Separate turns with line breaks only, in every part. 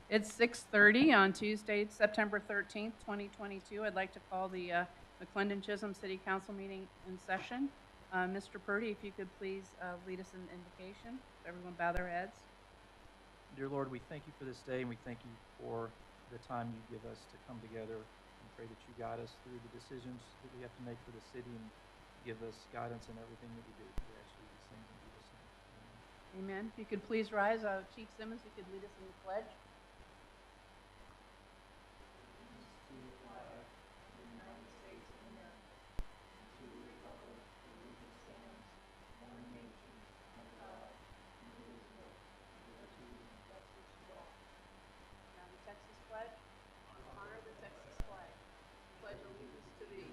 It's 6:30 on Tuesday, September 13th, 2022. I'd like to call the McLendon-Chisholm City Council meeting in session. Mr. Purdy, if you could please lead us in invocation. Everyone bow their heads.
Dear Lord, we thank you for this day, and we thank you for the time you give us to come together and pray that you guide us through the decisions that we have to make for the city and give us guidance in everything that we do. We ask you these things in Jesus' name. Amen.
Amen. If you could please rise. Chief Simmons, you could lead us in the pledge. Texas pledge. Honor the Texas flag. Pledge allegiance to thee,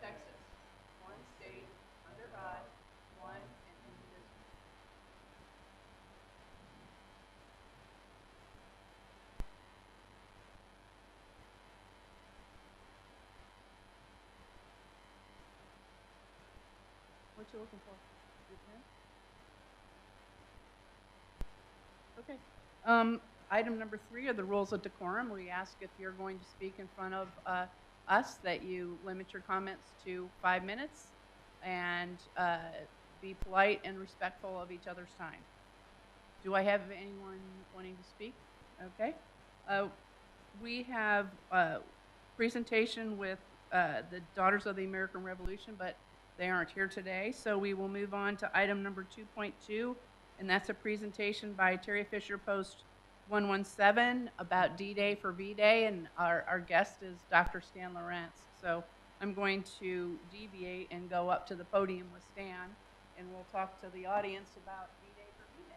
Texas, one state, under God, one and indivisible. What you looking for? Your pen? Okay. Item number 3 are the rules of decorum. We ask if you're going to speak in front of us that you limit your comments to 5 minutes and be polite and respectful of each other's time. Do I have anyone wanting to speak? Okay. We have a presentation with the Daughters of the American Revolution, but they aren't here today. So we will move on to item number 2.2, and that's a presentation by Terry Fisher, Post 117, about D-Day for V-Day, and our guest is Dr. Stan Lawrence. So I'm going to deviate and go up to the podium with Stan, and we'll talk to the audience about D-Day for V-Day.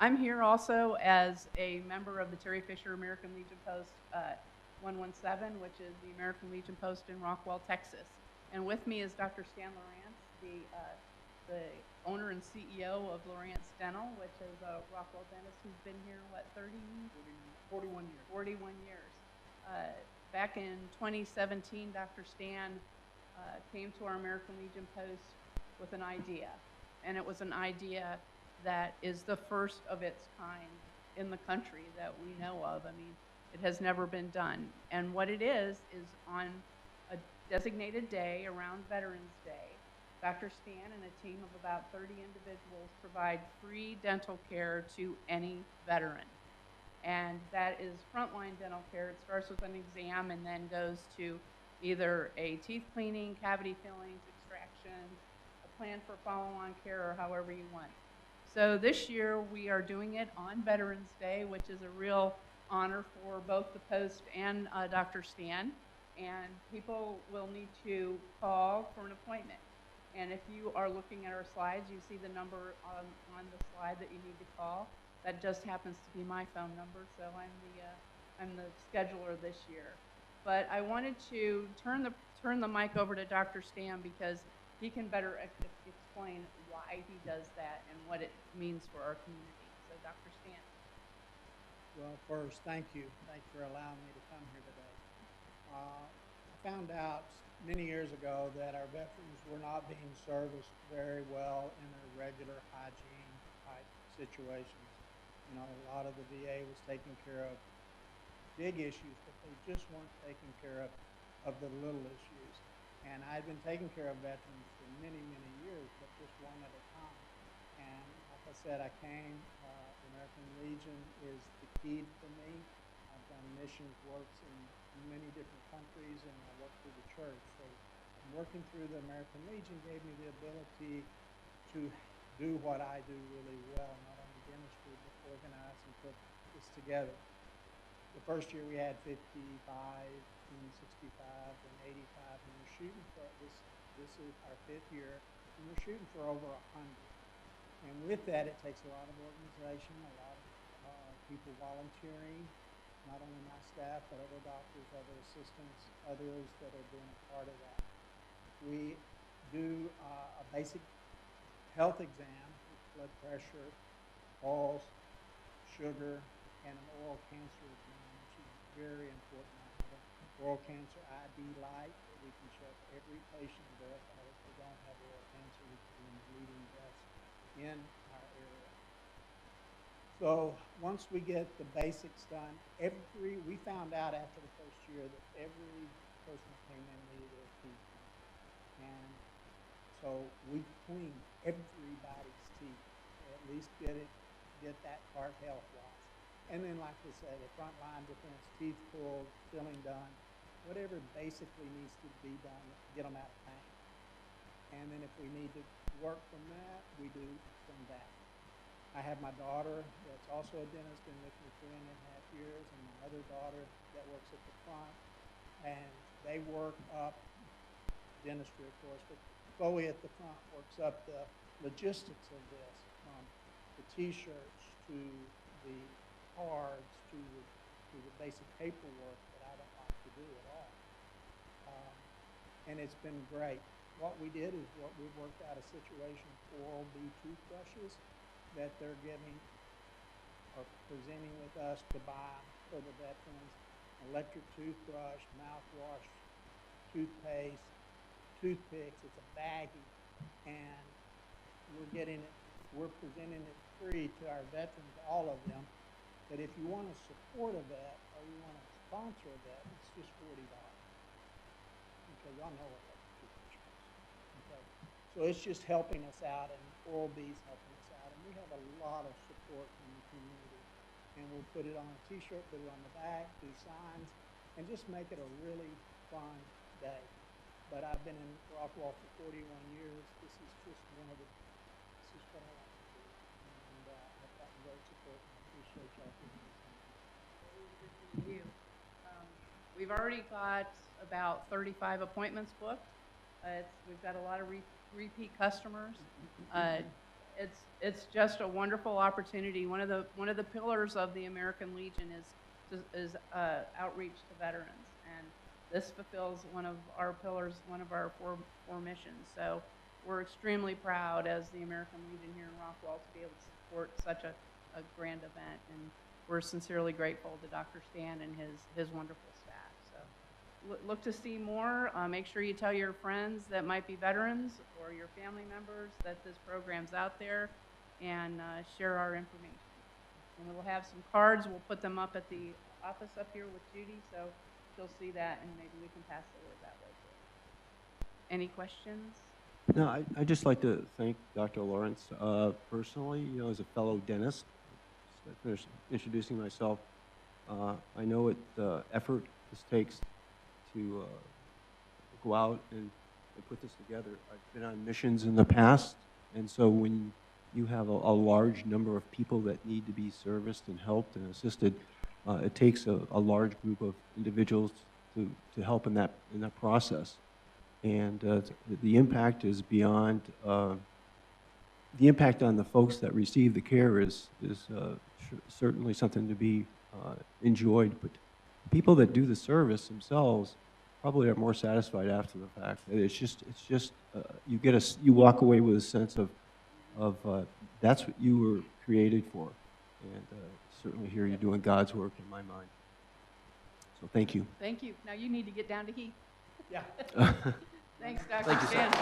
I'm here also as a member of the Terry Fisher American Legion Post 117, which is the American Legion Post in Rockwell, Texas. And with me is Dr. Stan Lawrence, the owner and CEO of Lawrence Dental, which is a Rockwell dentist who's been here, what,
41 years.
41 years. Back in 2017, Dr. Stan came to our American Legion Post with an idea. And it was an idea that is the first of its kind in the country that we know of. I mean, it has never been done. And what it is on a designated day around Veterans Day, Dr. Stan and a team of about 30 individuals provide free dental care to any veteran. And that is frontline dental care. It starts with an exam and then goes to either a teeth cleaning, cavity fillings, extractions, a plan for follow-on care, or however you want. So this year we are doing it on Veterans Day, which is a real honor for both the Post and Dr. Stan. And people will need to call for an appointment. And if you are looking at our slides, you see the number on the slide that you need to call. That just happens to be my phone number, so I'm the scheduler this year. But I wanted to turn the mic over to Dr. Stan because he can better explain why he does that and what it means for our community. So, Dr. Stan.
Well, first, thank you. Thank you for allowing me to come here today. I found out many years ago that our veterans were not being serviced very well in their regular hygiene type situations. You know, a lot of the VA was taking care of big issues, but they just weren't taking care of the little issues. And I've been taking care of veterans for many, many years, but just one at a time. And like I said, I came, the American Legion is the key for me. I've done missions works in many different countries, and I work through the church. So working through the American Legion gave me the ability to do what I do really well, not only dentistry, but organize and put this together. The first year we had 55, then 65, then 85, and we're shooting for this is our 5th year, and we're shooting for over 100. And with that, it takes a lot of organization, a lot of people volunteering, not only my staff, but other doctors, other assistants, others that are being a part of that. We do a basic health exam with blood pressure, pulse, sugar, and an oral cancer exam, which is very important item. Oral cancer ID light that we can check every patient and verify that they don't have oral cancer, which is one of the leading deaths in our area. So once we get the basics done, we found out after the first year that every person that came in needed their teeth cleaned. And so we cleaned everybody's teeth, at least get that part health-wise. And then, like I said, the frontline defense, teeth pulled, filling done, whatever basically needs to be done, get them out of pain. And then if we need to work from that, we do from that. I have my daughter that's also a dentist, been with me 3.5 years, and my other daughter that works at the front. And they work up dentistry, of course, but Chloe at the front works up the logistics of this, from the T-shirts to the cards to the basic paperwork that I don't like to do at all. And it's been great. What we did is we worked out a situation for Oral-B toothbrushes that they're giving or presenting with us to buy for the veterans. Electric toothbrush, mouthwash, toothpaste, toothpicks. It's a baggie, and we're presenting it free to our veterans, all of them. That if you want to support a vet or you want to sponsor a vet, it's just $40. Okay, y'all know what electric toothbrush costs. Okay, so it's just helping us out, and Oral-B's helping us out, and we have a lot of support from the community. And we'll put it on a T-shirt, put it on the back, do signs, and just make it a really fun day. But I've been in Rockwall for 41 years. This is just what I like to do. And I've gotten great support, and I appreciate y'all giving me some.
You. We've already got about 35 appointments booked. We've got a lot of repeat customers. It's just a wonderful opportunity. One of the pillars of the American Legion is outreach to veterans, and this fulfills one of our pillars, one of our four missions. So we're extremely proud as the American Legion here in Rockwall to be able to support such a grand event, and we're sincerely grateful to Dr. Stan and his wonderful staff. So look to see more. Make sure you tell your friends that might be veterans or your family members that this program's out there, and share our information. And we'll have some cards. We'll put them up at the office up here with Judy, so she'll see that, and maybe we can pass the word that way too. Any questions?
No, I'd just like to thank Dr. Lawrence personally, as a fellow dentist. Just finished introducing myself. I know what effort this takes to go out and put this together. I've been on missions in the past, and so when you have a large number of people that need to be serviced and helped and assisted, it takes a large group of individuals to help in that process. And the impact is beyond, the impact on the folks that receive the care is certainly something to be enjoyed, but people that do the service themselves probably are more satisfied after the fact. It's just you walk away with a sense of that's what you were created for, and certainly here you're doing God's work in my mind. So thank you.
Thank you. Now you need to get down to Heath.
Yeah.
Thanks, Dr.
Thank you, sir.
Stan.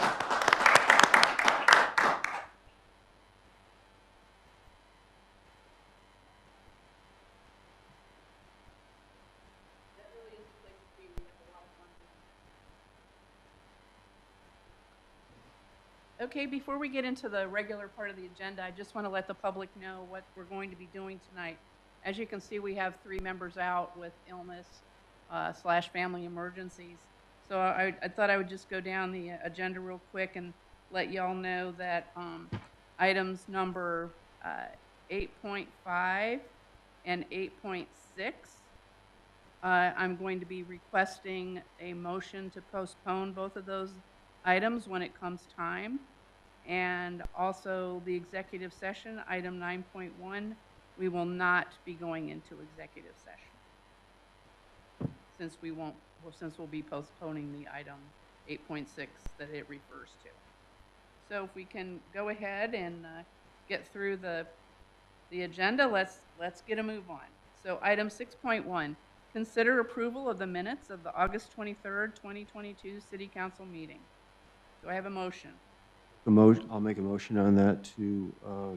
Okay, before we get into the regular part of the agenda, I just want to let the public know what we're going to be doing tonight. As you can see, we have 3 members out with illness / family emergencies. So I thought I would just go down the agenda real quick and let y'all know that items number 8.5 and 8.6, I'm going to be requesting a motion to postpone both of those items when it comes time. And also the executive session, item 9.1, we will not be going into executive session since we'll be postponing the item 8.6 that it refers to. So if we can go ahead and get through the agenda, let's get a move on. So item 6.1, Consider approval of the minutes of the August 23rd, 2022 City Council meeting. Do I have a motion?
I'll make a motion on that to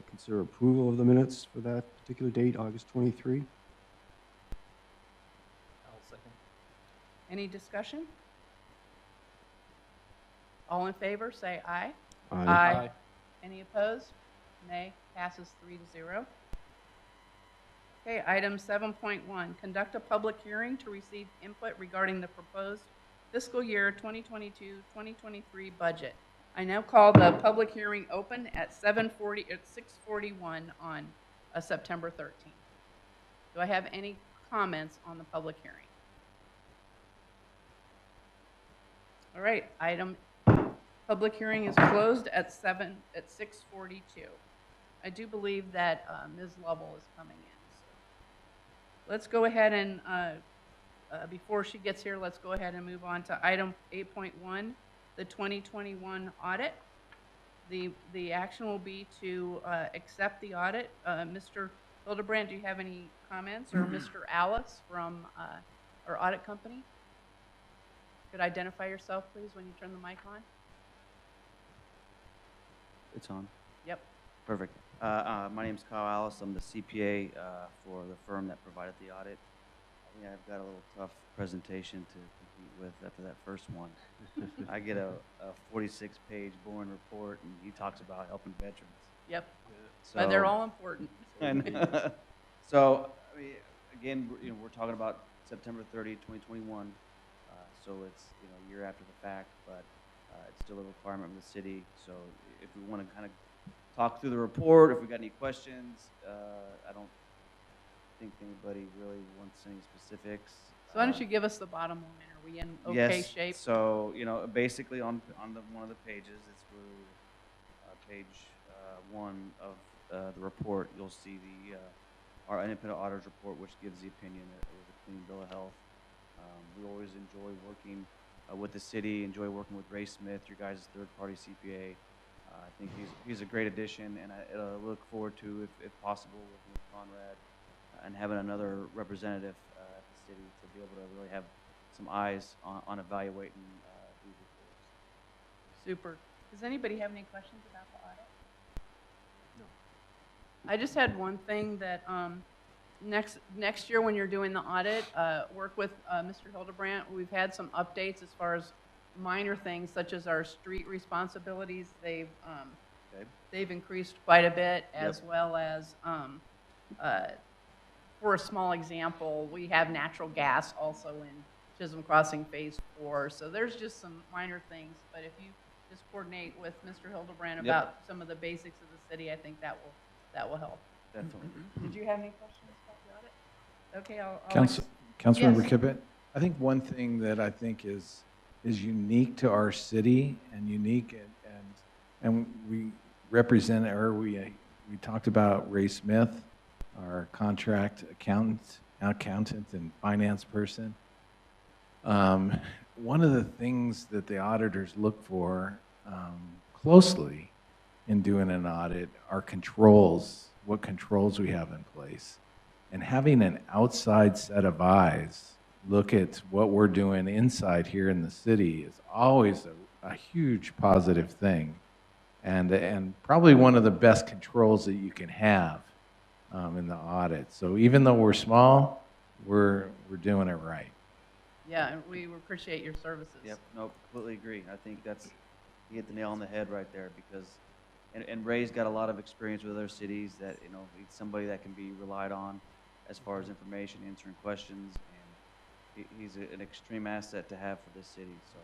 consider approval of the minutes for that particular date, August 23.
I'll second.
Any discussion? All in favor, say aye.
Aye.
Any opposed? Nay. Passes 3-0. Okay, item 7.1, conduct a public hearing to receive input regarding the proposed fiscal year 2022-2023 budget. I now call the public hearing open at 6:41 on September 13th. Do I have any comments on the public hearing? All right, public hearing is closed at 6:42. I do believe that Ms. Lovell is coming in. So let's go ahead and, before she gets here, let's go ahead and move on to item 8.1, the 2021 audit. The action will be to accept the audit. Mr. Hildebrand, do you have any comments? Or Mr. Alice from our audit company? Could identify yourself, please, when you turn the mic on?
It's on.
Yep.
Perfect. My name's Kyle Alice. I'm the CPA for the firm that provided the audit. I think I've got a little tough presentation to compete with after that first one. I get a 46-page boring report, and he talks about helping veterans.
Yep.
So,
But they're all important.
So, I mean, again, we're talking about September 30, 2021. So it's a year after the fact, but it's still a requirement of the city. So if we want to kind of talk through the report, if we got any questions, I don't think anybody really wants any specifics.
So why don't you give us the bottom line? Are we in okay
yes,
shape?
So basically on one of the pages, it's really page 1 of the report. You'll see our independent auditor's report, which gives the opinion that it was a clean bill of health. We always enjoy working with the city, enjoy working with Ray Smith, your guys' third-party CPA. I think he's a great addition, and I look forward to, if possible, working with Conrad and having another representative at the city to be able to really have some eyes on evaluating these reports.
Super. Does anybody have any questions about the audit? No. I just had one thing that next year when you're doing the audit, work with Mr. Hildebrand. We've had some updates as far as minor things such as our street responsibilities. They've increased quite a bit, as well as for a small example, we have natural gas also in Chisholm Crossing Phase 4. So there's just some minor things, but if you just coordinate with Mr. Hildebrand about some of the basics of the city, I think that will help.
Definitely.
Did you have any questions about the audit? Okay, I'll
Councilmember
Yes.
Kibbett, I think one thing that I think is unique to our city and unique and we represent, or we talked about Ray Smith, our contract accountant and finance person. One of the things that the auditors look for closely in doing an audit are controls, what controls we have in place. And having an outside set of eyes look at what we're doing inside here in the city is always a huge positive thing. And probably one of the best controls that you can have in the audit. So even though we're small, we're doing it right.
Yeah, and we appreciate your services.
Yep, no, completely agree. I think you hit the nail on the head right there, because, and Ray's got a lot of experience with other cities that, he's somebody that can be relied on as far as information, answering questions, and he's an extreme asset to have for this city, so.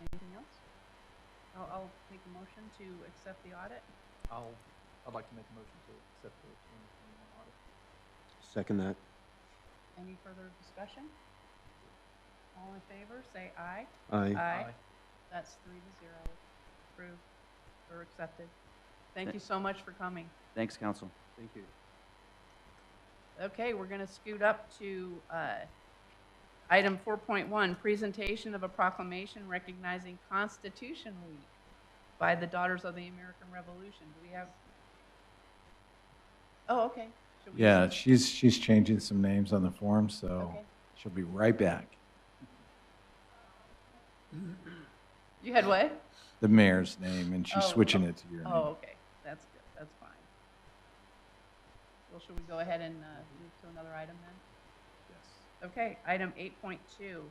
Anything else? I'll make a motion to accept the audit.
I'd like to make a motion to accept the 2021 audit.
Second that.
Any further discussion? All in favor, say aye.
Aye.
Aye. That's 3-0. Approved or accepted. Thank you so much for coming.
Thanks, Council.
Thank you.
Okay, we're going to scoot up to item 4.1, presentation of a proclamation recognizing Constitution Week by the Daughters of the American Revolution. Do we have? Oh, okay. Should we
Yeah,
just-
she's changing some names on the form, so
Okay.
she'll be right back.
You had what?
The mayor's name, and she's
Oh,
switching it to your name.
Oh, okay, that's good, that's fine. Well, should we go ahead and move to another item then?
Yes.
Okay, item 8.2,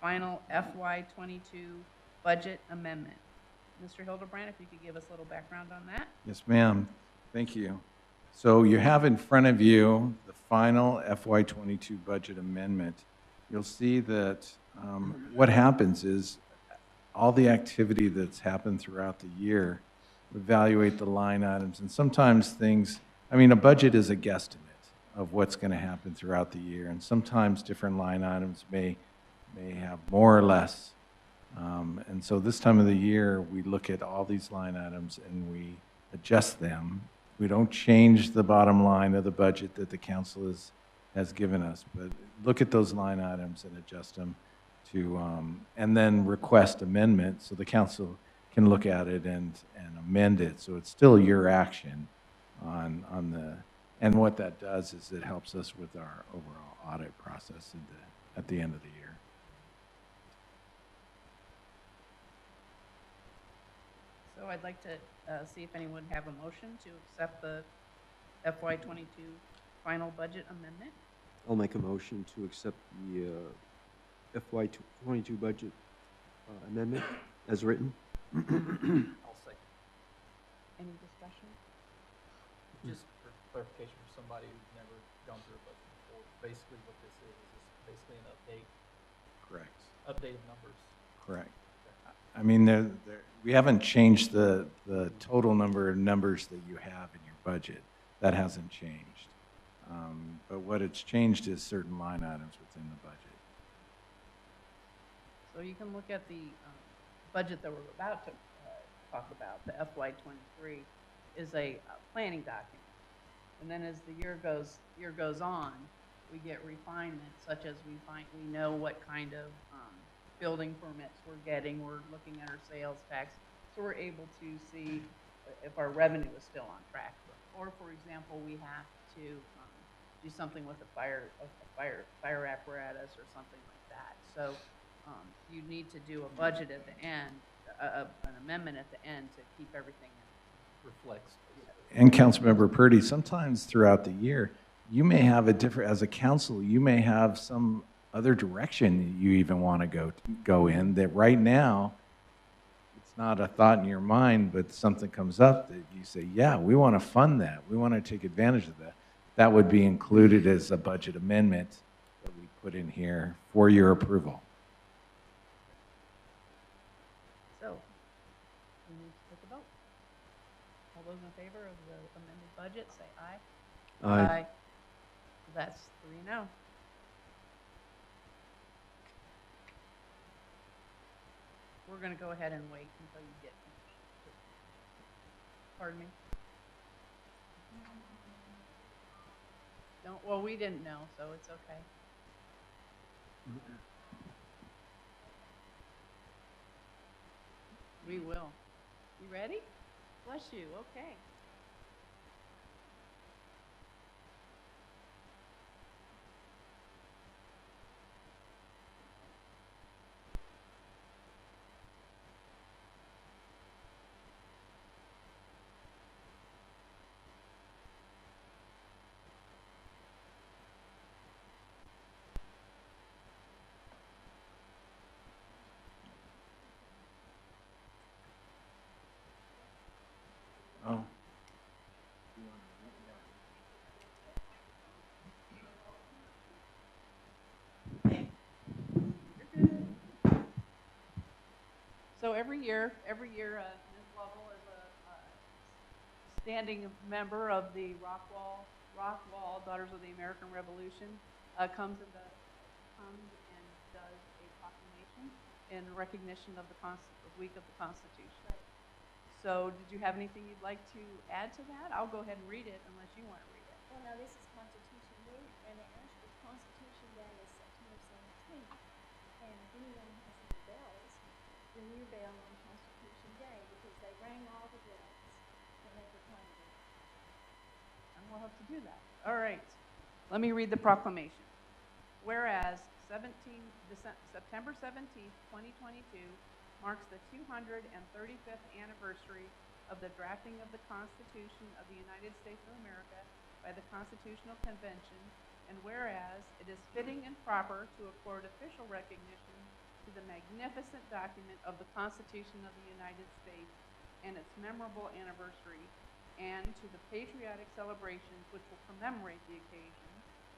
final FY '22 budget amendment. Mr. Hildebrand, if you could give us a little background on that?
Yes, ma'am. Thank you. So you have in front of you the final FY '22 budget amendment. You'll see that what happens is all the activity that's happened throughout the year, evaluate the line items, and sometimes things, I mean, a budget is a guesstimate of what's going to happen throughout the year, and sometimes different line items may have more or less. And so this time of the year, we look at all these line items and we adjust them. We don't change the bottom line of the budget that the council has given us, but look at those line items and adjust them to, and then request amendment so the council can look at it and amend it. So it's still your action on the, and what that does is it helps us with our overall audit process at the end of the year.
So I'd like to see if anyone would have a motion to accept the FY '22 final budget amendment.
I'll make a motion to accept the FY '22 budget amendment as written.
I'll second.
Any discussion?
Just for clarification for somebody who's never gone through a budget before, basically what this is basically an
Correct.
update of numbers.
Correct. I mean, we haven't changed the total number of numbers that you have in your budget. That hasn't changed. But what it's changed is certain line items within the budget.
So you can look at the budget that we're about to talk about, the FY '23, is a planning document. And then as the year goes on, we get refinements, such as we know what kind of building permits we're getting, we're looking at our sales tax, so we're able to see if our revenue is still on track. Or, for example, we have to do something with a fire apparatus or something like that. So you need to do a budget at the end, an amendment at the end to keep everything in.
Reflects.
And Councilmember Purdy, sometimes throughout the year, you may have a different, as a council, you may have some other direction you even want to go in that right now, it's not a thought in your mind, but something comes up that you say, yeah, we want to fund that. We want to take advantage of that. That would be included as a budget amendment that we put in here for your approval.
So we need to take a vote. All those in favor of the amended budget, say aye.
Aye.
That's 3-0. We're going to go ahead and wait until you get finished. Pardon me? Well, we didn't know, so it's okay. We will. You ready? Bless you. Okay.
Oh.
So every year, Ms. Lovell is a standing member of the Rockwall Daughters of the American Revolution, comes and does a proclamation in recognition of the week of the Constitution. So did you have anything you'd like to add to that? I'll go ahead and read it unless you want to read it.
Well, now this is Constitution Week, and the actual Constitution Day is September 17th. And if anyone has any bells, ring your bell on Constitution Day because they rang all the bells when they proclaimed it.
All we'll have to do that. All right. Let me read the proclamation. Whereas September 17th, 2022 marks the 235th anniversary of the drafting of the Constitution of the United States of America by the Constitutional Convention, and whereas it is fitting and proper to accord official recognition to the magnificent document of the Constitution of the United States and its memorable anniversary, and to the patriotic celebrations which will commemorate the occasion,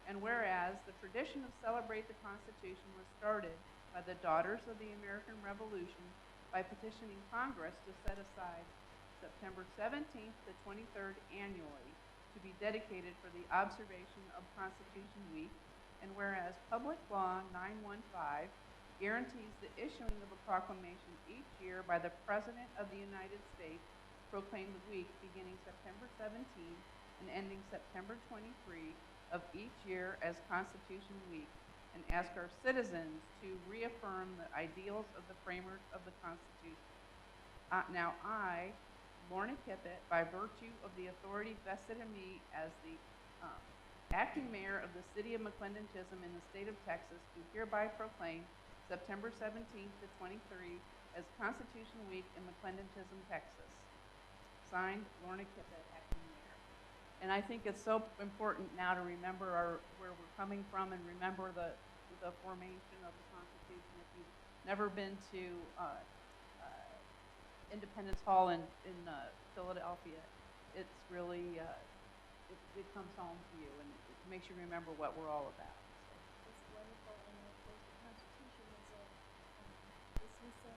and whereas the tradition of Celebrate the Constitution was started by the Daughters of the American Revolution by petitioning Congress to set aside September 17th to 23rd annually to be dedicated for the observation of Constitution Week, and whereas Public Law 915 guarantees the issuing of a proclamation each year by the President of the United States proclaim the week beginning September 17th and ending September 23 of each year as Constitution Week, and ask our citizens to reaffirm the ideals of the framers of the Constitution. Now I, Lorna Kippett, by virtue of the authority vested in me as the acting mayor of the city of McLendon-Chisholm in the state of Texas, do hereby proclaim September 17th to 23 as Constitution Week in McLendon-Chisholm, Texas. Signed, Lorna Kippett, acting mayor. And I think it's so important now to remember where we're coming from and remember the formation of the Constitution. If you've never been to Independence Hall in Philadelphia, it's really, it comes home to you and it makes you remember what we're all about.
It's wonderful, and of course, the Constitution is a, it's in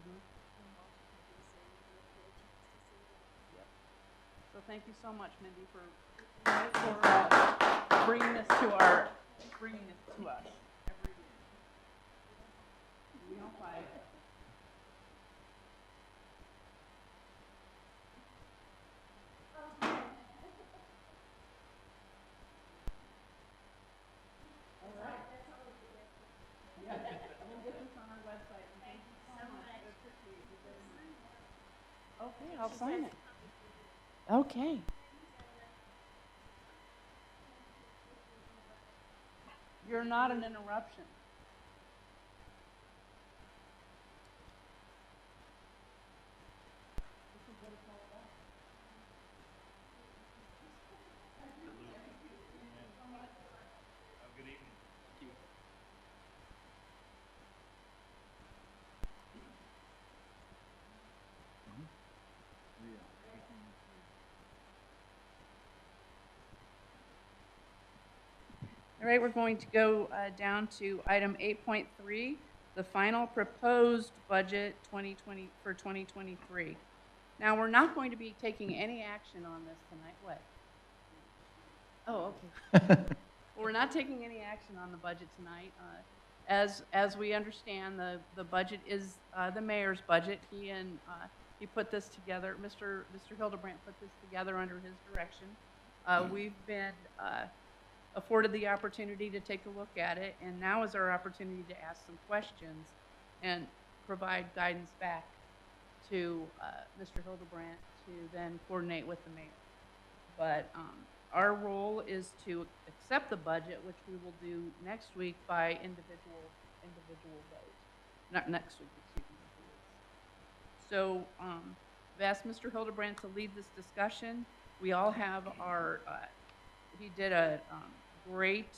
Mm-hmm.
in Washington, D.C., you will get a chance to see that.
Yep. So thank you so much, Mindy, for bringing this to us every year. We don't fight. All right. Yeah, we'll get this on our website. And thank you so much. I appreciate you very much. Okay, I'll sign it. Okay. You're not an interruption. This is what it's all about.
Good evening. Thank you.
All right, we're going to go down to item 8.3, the final proposed budget for 2023. Now, we're not going to be taking any action on this tonight. What? Oh, okay. Well, we're not taking any action on the budget tonight. As we understand, the budget is the mayor's budget. He put this together. Mr. Hildebrand put this together under his direction. We've been afforded the opportunity to take a look at it, and now is our opportunity to ask some questions and provide guidance back to Mr. Hildebrand to then coordinate with the mayor. But our role is to accept the budget, which we will do next week by individual vote. Not next week, excuse me. So I've asked Mr. Hildebrand to lead this discussion. We all have our, he did a great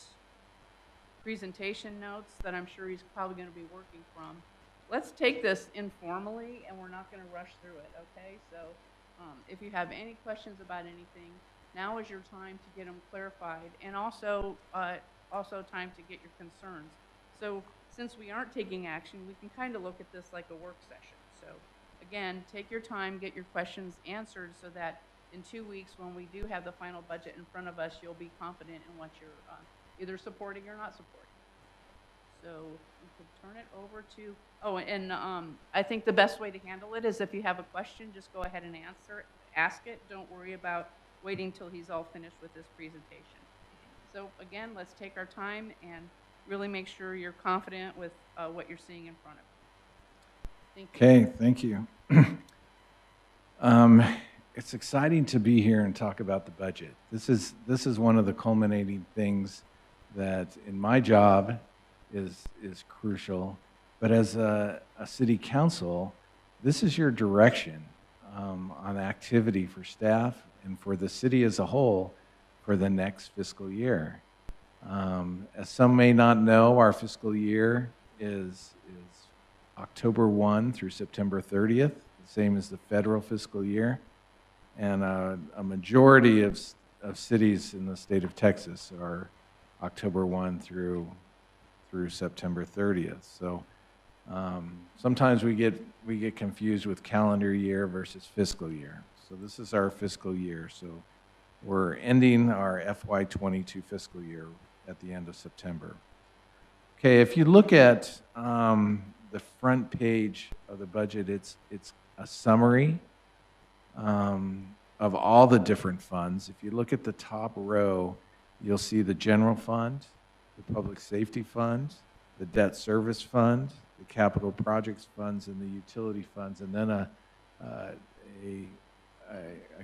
presentation notes that I'm sure he's probably going to be working from. Let's take this informally, and we're not going to rush through it, okay? So if you have any questions about anything, now is your time to get them clarified, and also time to get your concerns. So since we aren't taking action, we can kind of look at this like a work session. So again, take your time, get your questions answered so that in 2 weeks, when we do have the final budget in front of us, you'll be confident in what you're either supporting or not supporting. So we could turn it over to, oh, and I think the best way to handle it is if you have a question, just go ahead and ask it. Don't worry about waiting till he's all finished with his presentation. So again, let's take our time and really make sure you're confident with what you're seeing in front of you. Thank you.
Okay, thank you. it's exciting to be here and talk about the budget. This is one of the culminating things that in my job is crucial. But as a city council, this is your direction on activity for staff and for the city as a whole for the next fiscal year. As some may not know, our fiscal year is October 1 through September 30th, the same as the federal fiscal year. And a majority of cities in the state of Texas are October 1 through September 30th. So sometimes we get confused with calendar year versus fiscal year. So this is our fiscal year. So we're ending our FY22 fiscal year at the end of September. Okay, if you look at the front page of the budget, it's a summary of all the different funds. If you look at the top row, you'll see the general fund, the public safety fund, the debt service fund, the capital projects funds, and the utility funds, and then a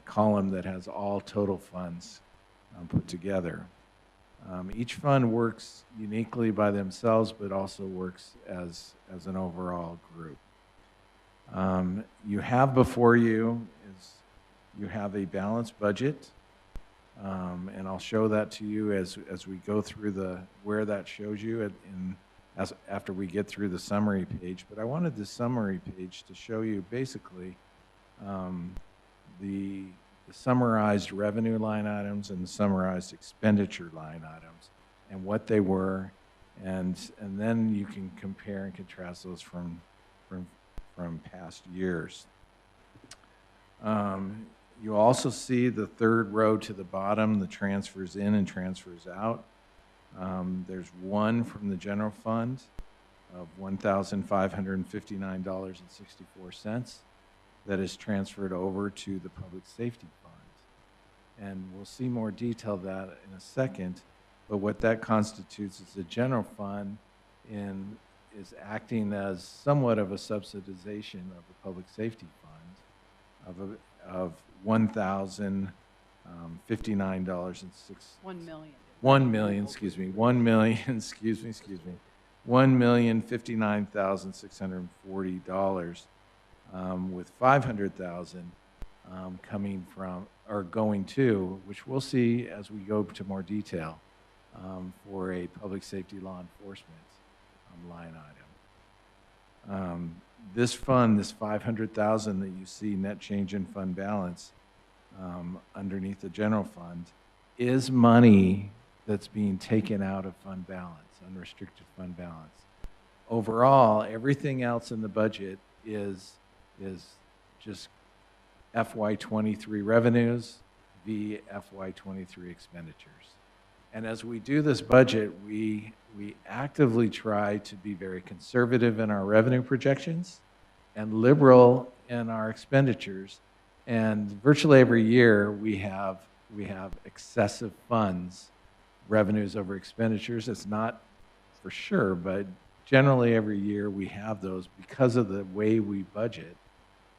column that has all total funds put together. Each fund works uniquely by themselves, but also works as an overall group. You have before you you have a balanced budget, and I'll show that to you as we go through where that shows you after we get through the summary page. But I wanted the summary page to show you basically the summarized revenue line items and the summarized expenditure line items and what they were, and then you can compare and contrast those from past years. You also see the third row to the bottom, the transfers in and transfers out. There's one from the general fund of $1,559.64 that is transferred over to the public safety fund. And we'll see more detail of that in a second, but what that constitutes is the general fund is acting as somewhat of a subsidization of the public safety fund of $1,059.06.
1 million.
$1,059,640, with $500,000 coming from, or going to, which we'll see as we go to more detail, for a public safety law enforcement line item. This fund, this $500,000 that you see net change in fund balance underneath the general fund, is money that's being taken out of fund balance, unrestricted fund balance. Overall, everything else in the budget is just FY23 revenues v. FY23 expenditures. And as we do this budget, we actively try to be very conservative in our revenue projections and liberal in our expenditures. And virtually every year we have excessive funds, revenues over expenditures. It's not for sure, but generally every year we have those because of the way we budget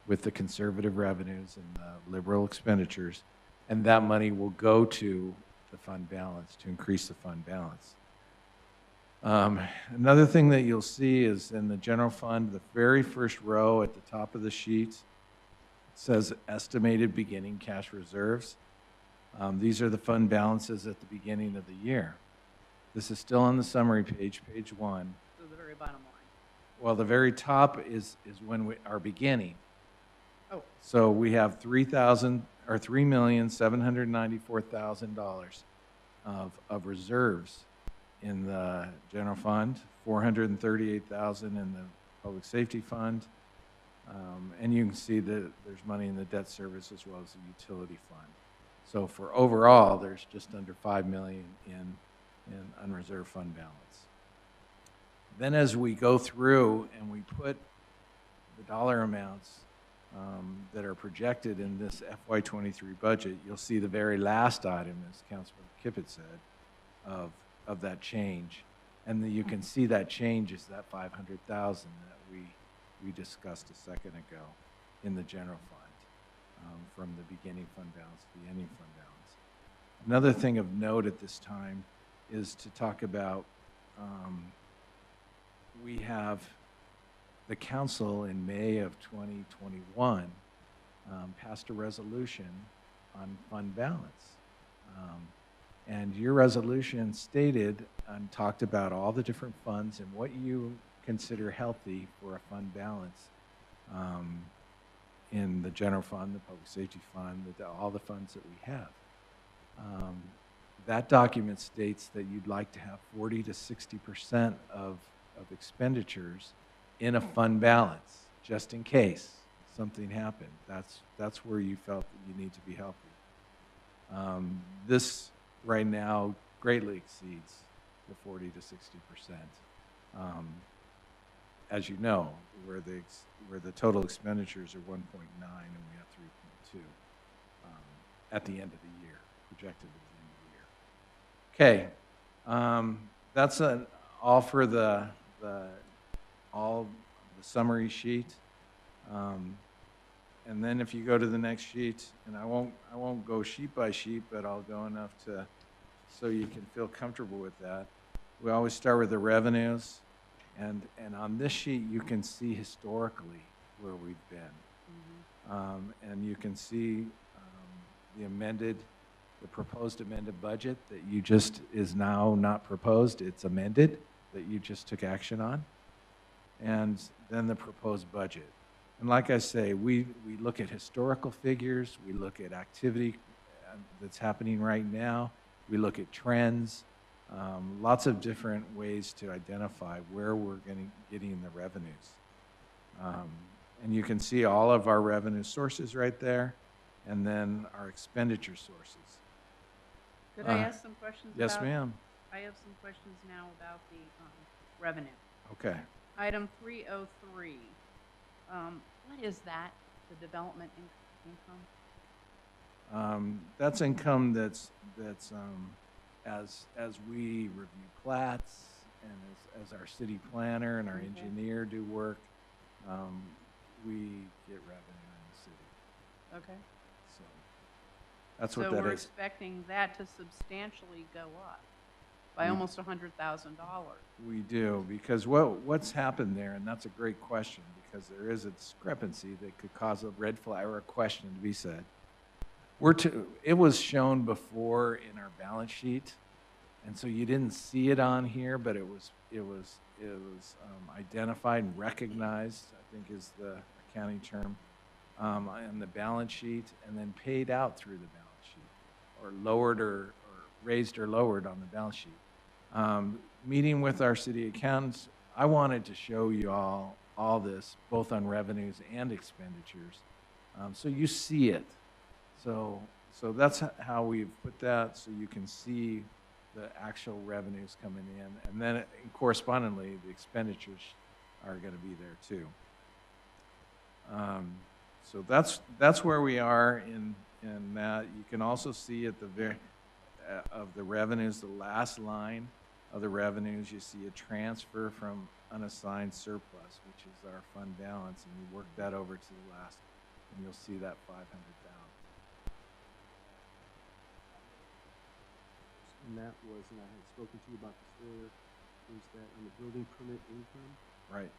with the conservative revenues and the liberal expenditures, and that money will go to the fund balance to increase the fund balance. Another thing that you'll see is in the general fund, the very first row at the top of the sheet says estimated beginning cash reserves. These are the fund balances at the beginning of the year. This is still on the summary page, page 1.
So the very bottom line.
Well, the very top is when we are beginning.
Oh.
So we have $3,794,000 of reserves in the general fund, $438,000 in the public safety fund, and you can see that there's money in the debt service as well as the utility fund. So for overall, there's just under $5 million in unreserved fund balance. Then as we go through and we put the dollar amounts that are projected in this FY23 budget, you'll see the very last item, as Councilman Kippett said, of that change. And you can see that change is that $500,000 that we discussed a second ago in the general fund. from the beginning fund balance to the ending fund balance. Another thing of note at this time is to talk about, we have the council in May of 2021 passed a resolution on fund balance. And your resolution stated and talked about all the different funds and what you consider healthy for a fund balance in the general fund, the public safety fund, all the funds that we have. That document states that you'd like to have 40 to 60% of expenditures in a fund balance, just in case something happened. That's where you felt that you need to be healthy. This right now greatly exceeds the 40 to 60%. As you know, where the total expenditures are 1.9 and we have 3.2 at the end of the year, projected at the end of the year. Okay, that's all for the summary sheet. And then if you go to the next sheet, and I won't go sheet by sheet, but I'll go enough so you can feel comfortable with that. We always start with the revenues, and on this sheet you can see historically where we've been, and you can see the proposed amended budget that you just is now not proposed, it's amended, that you just took action on, and then the proposed budget. And like I say, we look at historical figures, we look at activity that's happening right now, we look at trends, lots of different ways to identify where we're getting the revenues. And you can see all of our revenue sources right there, and then our expenditure sources.
Could I ask some questions about?
Yes, ma'am.
I have some questions now about the revenue.
Okay.
Item 303. What is that, the development income?
That's income that's as we review plats and as our city planner and our
Okay.
engineer do work, we get revenue in the city.
Okay.
So that's what
So
that
we're
is.
expecting that to substantially go up by almost $100,000.
We do, because what's happened there, and that's a great question, because there is a discrepancy that could cause a red flag or a question to be said. It was shown before in our balance sheet, and so you didn't see it on here, but it was identified and recognized, I think is the accounting term, on the balance sheet, and then paid out through the balance sheet, or lowered or raised or lowered on the balance sheet. Meeting with our city accountants, I wanted to show you all this, both on revenues and expenditures, so you see it. So that's how we've put that, so you can see the actual revenues coming in, and then correspondingly, the expenditures are going to be there too. So that's where we are in that. You can also see at the of the revenues, the last line of the revenues, you see a transfer from unassigned surplus, which is our fund balance, and you work that over to the last, and you'll see that 500,000.
And that was, and I had spoken to you about this earlier, is that on the building permit income,
Right.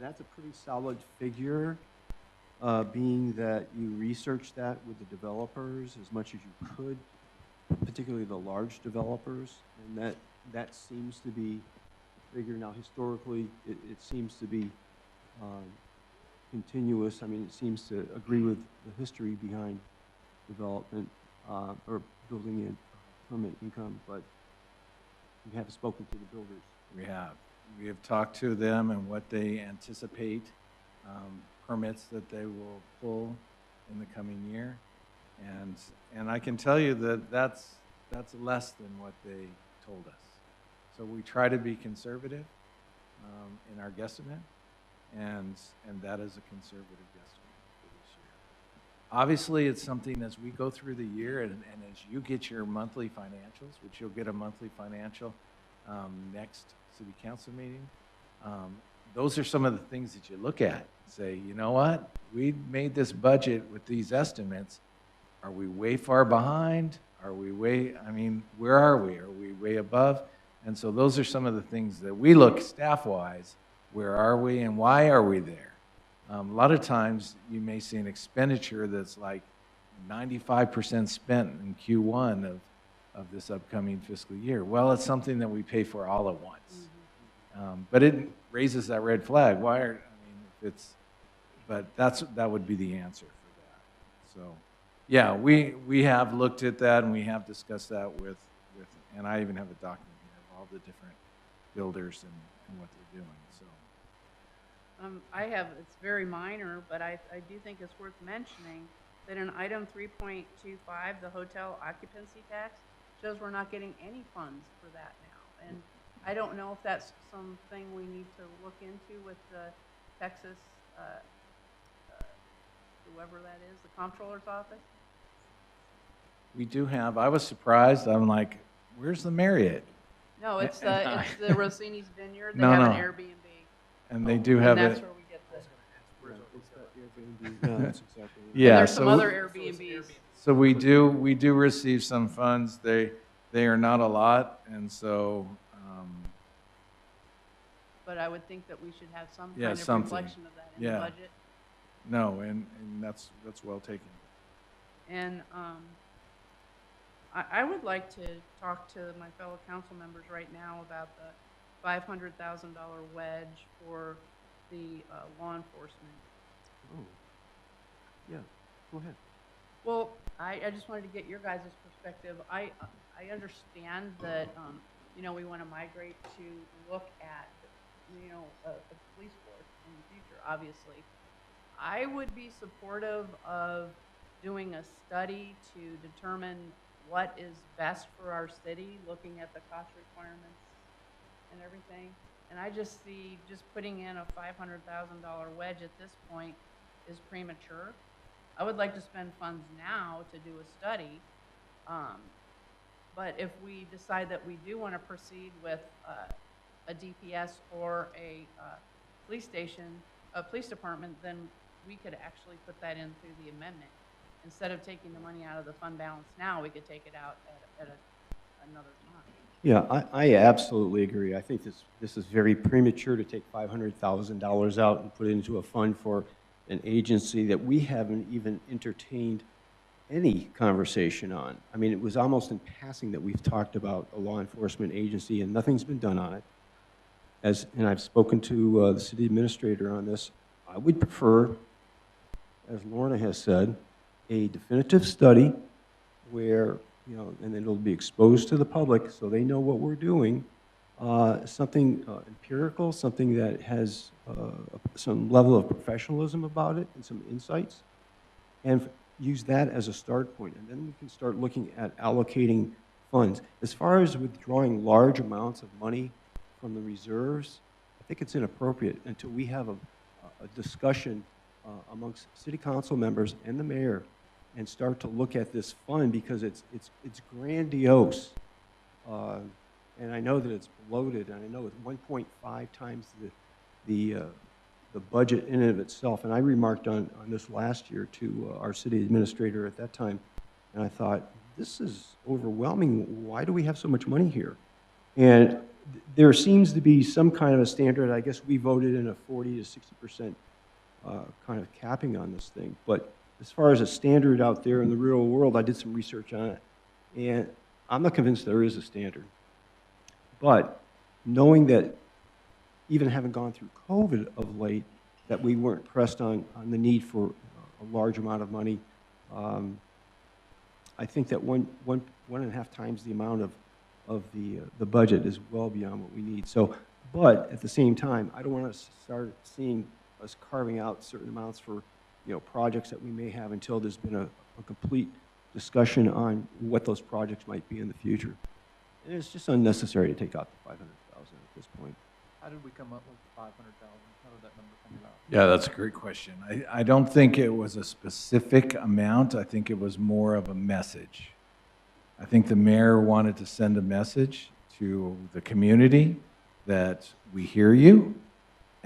that's a pretty solid figure, being that you researched that with the developers as much as you could, particularly the large developers, and that seems to be a figure. Now, historically, it seems to be continuous. I mean, it seems to agree with the history behind development or building in permit income, but we have spoken to the builders.
We have. We have talked to them and what they anticipate permits that they will pull in the coming year. And I can tell you that that's less than what they told us. So we try to be conservative in our guesstimate, and that is a conservative guesstimate for this year. Obviously, it's something as we go through the year and as you get your monthly financials, which you'll get a monthly financial next city council meeting, those are some of the things that you look at. Say, you know what? We made this budget with these estimates. Are we way far behind? Are we way, I mean, where are we? Are we way above? And so those are some of the things that we look staff-wise. Where are we and why are we there? A lot of times you may see an expenditure that's like 95% spent in Q1 of this upcoming fiscal year. Well, it's something that we pay for all at once. But it raises that red flag. Why are, I mean, if it's, but that would be the answer for that. So, yeah, we have looked at that and we have discussed that with and I even have a document here of all the different builders and what they're doing, so.
It's very minor, but I do think it's worth mentioning that in item 3.25, the hotel occupancy tax, shows we're not getting any funds for that now. And I don't know if that's something we need to look into with the Texas, whoever that is, the comptroller's office.
We do have, I was surprised, I'm like, where's the Marriott?
No, it's the Rossini's Vineyard. They
No,
have
no.
an Airbnb.
And they do
And
have
that's
it.
where we get the,
Yeah, that's exactly right.
Yeah,
and there's
so
some other Airbnbs.
So we do receive some funds. They are not a lot, and so,
But I would think that we should have some
Yeah,
kind of
something.
reflection of that in
Yeah.
the budget.
no, and that's well taken.
And I would like to talk to my fellow council members right now about the $500,000 wedge for the law enforcement.
Oh, yeah, go ahead.
Well, I just wanted to get your guys' perspective. I understand that, we want to migrate to look at, a police force in the future, obviously. I would be supportive of doing a study to determine what is best for our city, looking at the cost requirements and everything. And I just see putting in a $500,000 wedge at this point is premature. I would like to spend funds now to do a study. But if we decide that we do want to proceed with a DPS or a police station, a police department, then we could actually put that in through the amendment. Instead of taking the money out of the fund balance now, we could take it out at another time.
Yeah, I absolutely agree. I think this is very premature to take $500,000 out and put it into a fund for an agency that we haven't even entertained any conversation on. I mean, it was almost in passing that we've talked about a law enforcement agency and nothing's been done on it. And I've spoken to the city administrator on this. I would prefer, as Lorna has said, a definitive study where, and then it'll be exposed to the public so they know what we're doing, something empirical, something that has some level of professionalism about it and some insights, and use that as a start point. And then we can start looking at allocating funds. As far as withdrawing large amounts of money from the reserves, I think it's inappropriate until we have a discussion amongst city council members and the mayor and start to look at this fund, because it's grandiose. And I know that it's bloated, and I know it's 1.5 times the budget in and of itself. And I remarked on this last year to our city administrator at that time, and I thought, this is overwhelming. Why do we have so much money here? And there seems to be some kind of a standard. I guess we voted in a 40 to 60% kind of capping on this thing. But as far as a standard out there in the real world, I did some research on it, and I'm not convinced there is a standard. But knowing that, even having gone through COVID of late, that we weren't pressed on the need for a large amount of money, I think that one and a half times the amount of the budget is well beyond what we need. So, but at the same time, I don't want to start seeing us carving out certain amounts for projects that we may have until there's been a complete discussion on what those projects might be in the future. And it's just unnecessary to take out the $500,000 at this point.
How did we come up with 500,000? How did that number come about?
Yeah, that's a great question. I don't think it was a specific amount. I think it was more of a message. I think the mayor wanted to send a message to the community that we hear you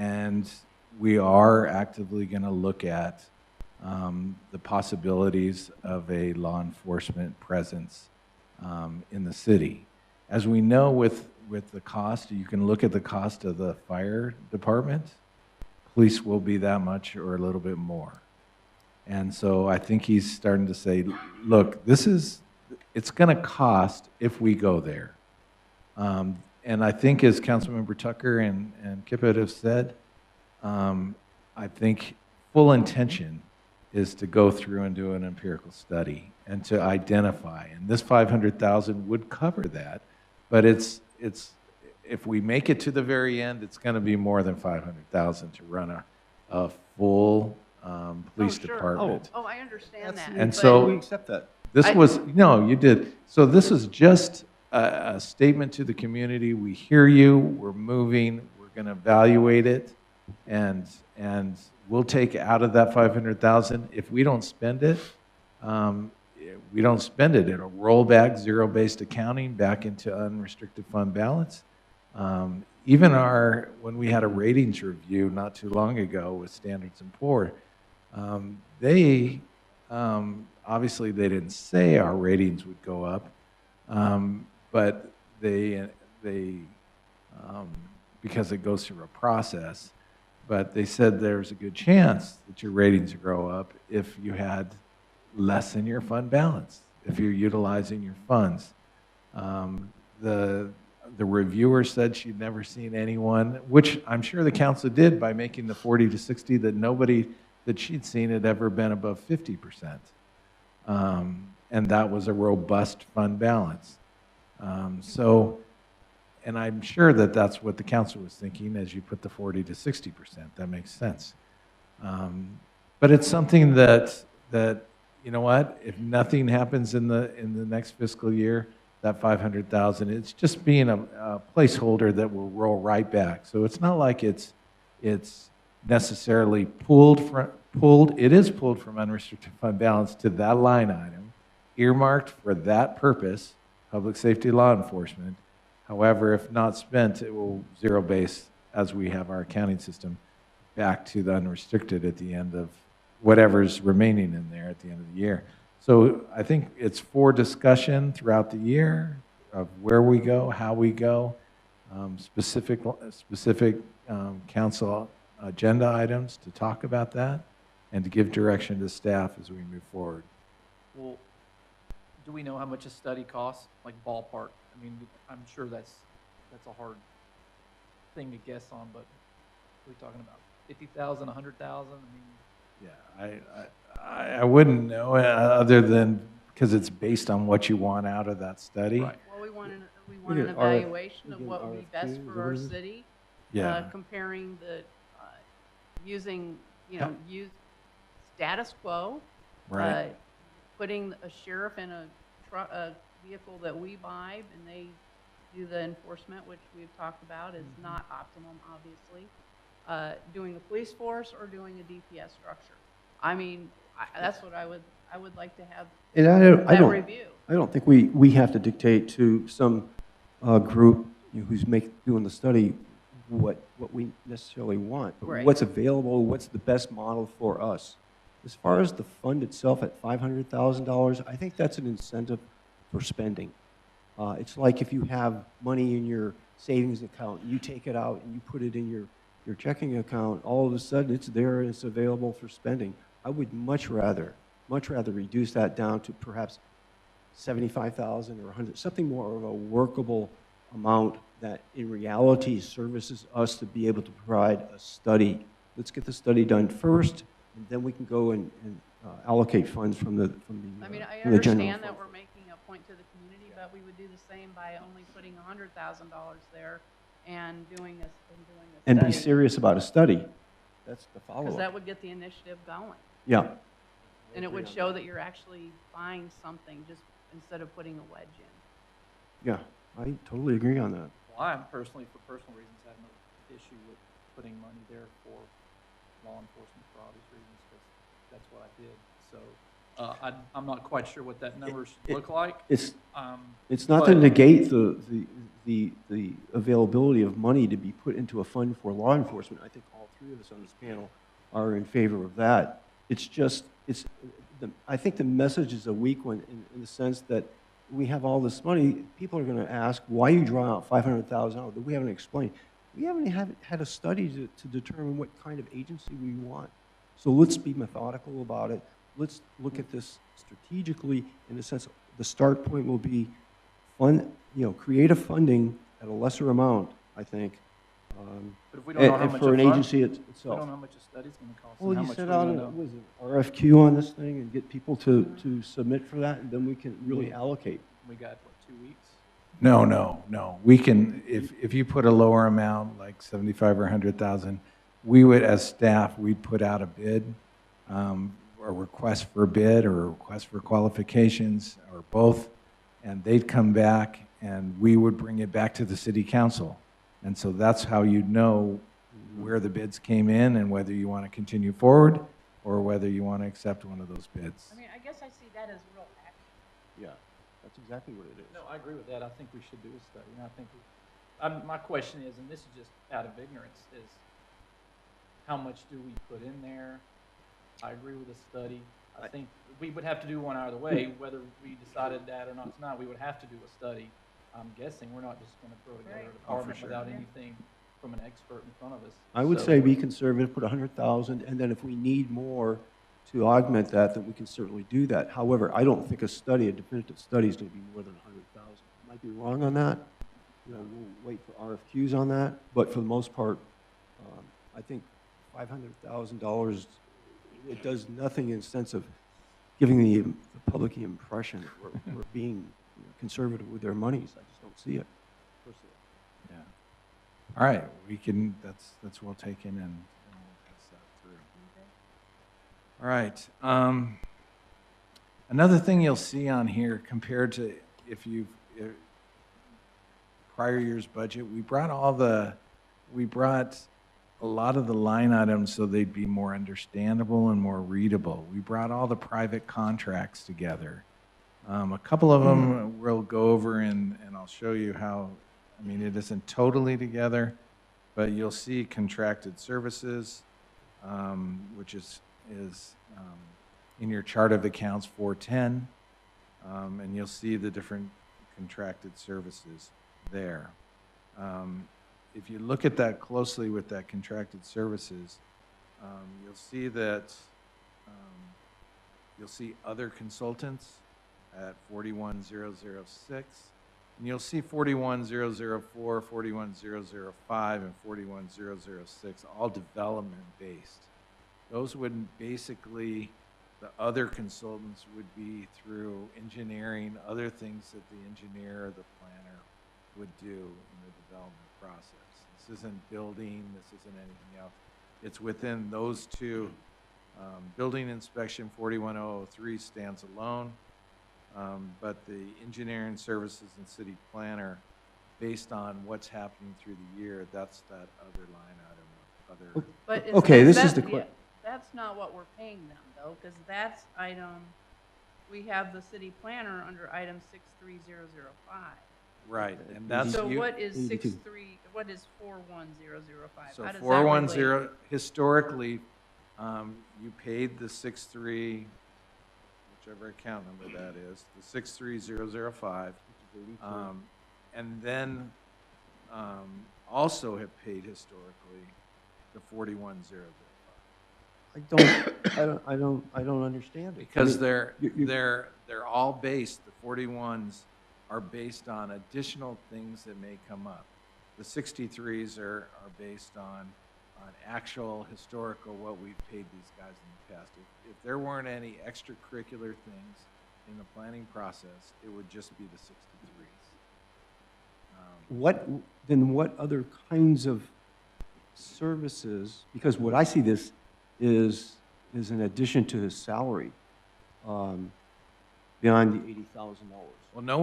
And we are actively going to look at the possibilities of a law enforcement presence in the city. As we know with the cost, you can look at the cost of the fire department. Police will be that much or a little bit more. And so I think he's starting to say, look, it's going to cost if we go there. And I think as Councilmember Tucker and Kippett have said, I think full intention is to go through and do an empirical study and to identify. And this 500,000 would cover that, but if we make it to the very end, it's going to be more than 500,000 to run a full police
sure.
department.
Oh, I understand that.
And
but-
so-
We accept that.
No, you did. So this is just a statement to the community. We hear you, we're moving, we're going to evaluate it, and we'll take out of that 500,000. If we don't spend it, we don't spend it. It'll roll back zero-based accounting back into unrestricted fund balance. Even when we had a ratings review not too long ago with Standards & Poor, they obviously they didn't say our ratings would go up, but they because it goes through a process, but they said there's a good chance that your ratings would grow up if you had less in your fund balance, if you're utilizing your funds. The reviewer said she'd never seen anyone, which I'm sure the council did by making the 40 to 60, that nobody that she'd seen had ever been above 50%. And that was a robust fund balance. And I'm sure that that's what the council was thinking as you put the 40 to 60%. That makes sense. But it's something that you know what? If nothing happens in the next fiscal year, that 500,000, it's just being a placeholder that will roll right back. So it's not like it's necessarily pulled. It is pulled from unrestricted fund balance to that line item, earmarked for that purpose, public safety law enforcement. However, if not spent, it will zero base, as we have our accounting system, back to the unrestricted at the end of whatever's remaining in there at the end of the year. So I think it's for discussion throughout the year of where we go, how we go, specific council agenda items to talk about that, and to give direction to staff as we move forward.
Well, do we know how much a study costs, like ballpark? I mean, I'm sure that's a hard thing to guess on, but are we talking about 50,000, 100,000? I mean,
Yeah, I wouldn't know other than because it's based on what you want out of that study.
Right.
Well, we want
get
an
an RF
evaluation of
we get
what
an
would be
RFQ,
best
is that
for our
what it is?
city.
Yeah.
Comparing using, use status quo.
Right.
Putting a sheriff in a vehicle that we buy and they do the enforcement, which we've talked about is not optimum, obviously. Doing a police force or doing a DPS structure. I mean, that's what I would like to have
And
that review.
I don't think we have to dictate to some group who's doing the study what we necessarily want, but
Right.
what's available, what's the best model for us. As far as the fund itself at $500,000, I think that's an incentive for spending. It's like if you have money in your savings account, you take it out and you put it in your checking account, all of a sudden it's there and it's available for spending. I would much rather reduce that down to perhaps 75,000 or 100, something more of a workable amount that in reality services us to be able to provide a study. Let's get the study done first, and then we can go and allocate funds from the
I mean, I
from the general
understand that
fund.
we're making a point to the community, but we would do the same by only putting $100,000 there and doing a
And
study.
be serious about a study. That's the
Because
follow-up.
that would get the initiative going.
Yeah.
And it would show that you're actually buying something just instead of putting a wedge in.
Yeah, I totally agree on that.
well, I'm personally, for personal reasons, have no issue with putting money there for law enforcement for obvious reasons, because that's what I did. So I'm not quite sure what that number should look like.
It's,
Um,
it's not to
but-
negate the availability of money to be put into a fund for law enforcement. I think all three of us on this panel are in favor of that. It's just, I think the message is a weak one in the sense that we have all this money. People are going to ask, why you draw out $500,000 that we haven't explained. We haven't had a study to determine what kind of agency we want. So let's be methodical about it. Let's look at this strategically in the sense the start point will be creative funding at a lesser amount, I think.
But if we don't know how
and
much
for
a
an
fund-
agency
We don't
itself.
know how much a study's gonna cost.
Well,
and how
you
much
set
we
out
don't
an
know.
RFQ on this thing and get people to submit for that, and then we can really allocate.
We got, what, 2 weeks?
No. We can, if you put a lower amount, like 75 or 100,000, we would, as staff, we'd put out a bid, a request for a bid or a request for qualifications or both, and they'd come back and we would bring it back to the city council. And so that's how you'd know where the bids came in and whether you want to continue forward or whether you want to accept one of those bids.
I mean, I guess I see that as real action.
Yeah, that's exactly what it is.
No, I agree with that. I think we should do a study, and I think, my question is, and this is just out of ignorance, is how much do we put in there? I agree with the study. I think we would have to do one either way, whether we decided that or not tonight, we would have to do a study. I'm guessing we're not just gonna throw together a
Right.
department
sure.
without
Yeah.
anything from an expert in front of us.
I would
So-
say be conservative, put 100,000, and then if we need more to augment that, then we can certainly do that. However, I don't think a definitive study is going to be more than 100,000. Might be wrong on that. We'll wait for RFQs on that, but for the most part, I think $500,000, it does nothing in the sense of giving the public the impression that we're being conservative with their monies. I just don't see it, personally.
Yeah. All right, we can, that's well taken and we'll pass that through. All right. Another thing you'll see on here compared to if prior year's budget, we brought a lot of the line items so they'd be more understandable and more readable. We brought all the private contracts together. A couple of them we'll go over and I'll show you how, I mean, it isn't totally together, but you'll see contracted services, which is in your chart of accounts 410, and you'll see the different contracted services there. If you look at that closely with that contracted services, you'll see that you'll see other consultants at 41,006, and you'll see 41,004, 41,005, and 41,006, all development based. Those would basically, the other consultants would be through engineering, other things that the engineer or the planner would do in the development process. This isn't building, this isn't anything else. It's within those two. Building inspection 41003 stands alone, but the engineering services and city planner, based on what's happening through the year, that's that other line item of other.
But
Okay, this
that-
is the
yeah, that's not what we're paying them, though, because that's item, we have the city planner under item 63005.
Right, and that's
So
you.
what is
82.
what is 41005?
So
How does that
410,
relate?
historically, you paid the 63, whichever account number that is, the 63005, and then also have paid historically the 41005.
I don't understand it.
Because
I mean,
they're all based, the 41s are based on additional things that may come up. The 63s are based on actual historical, what we've paid these guys in the past. If there weren't any extracurricular things in the planning process, it would just be the 63s.
What other kinds of services, because what I see this is in addition to his salary, beyond the $80,000.
Well, no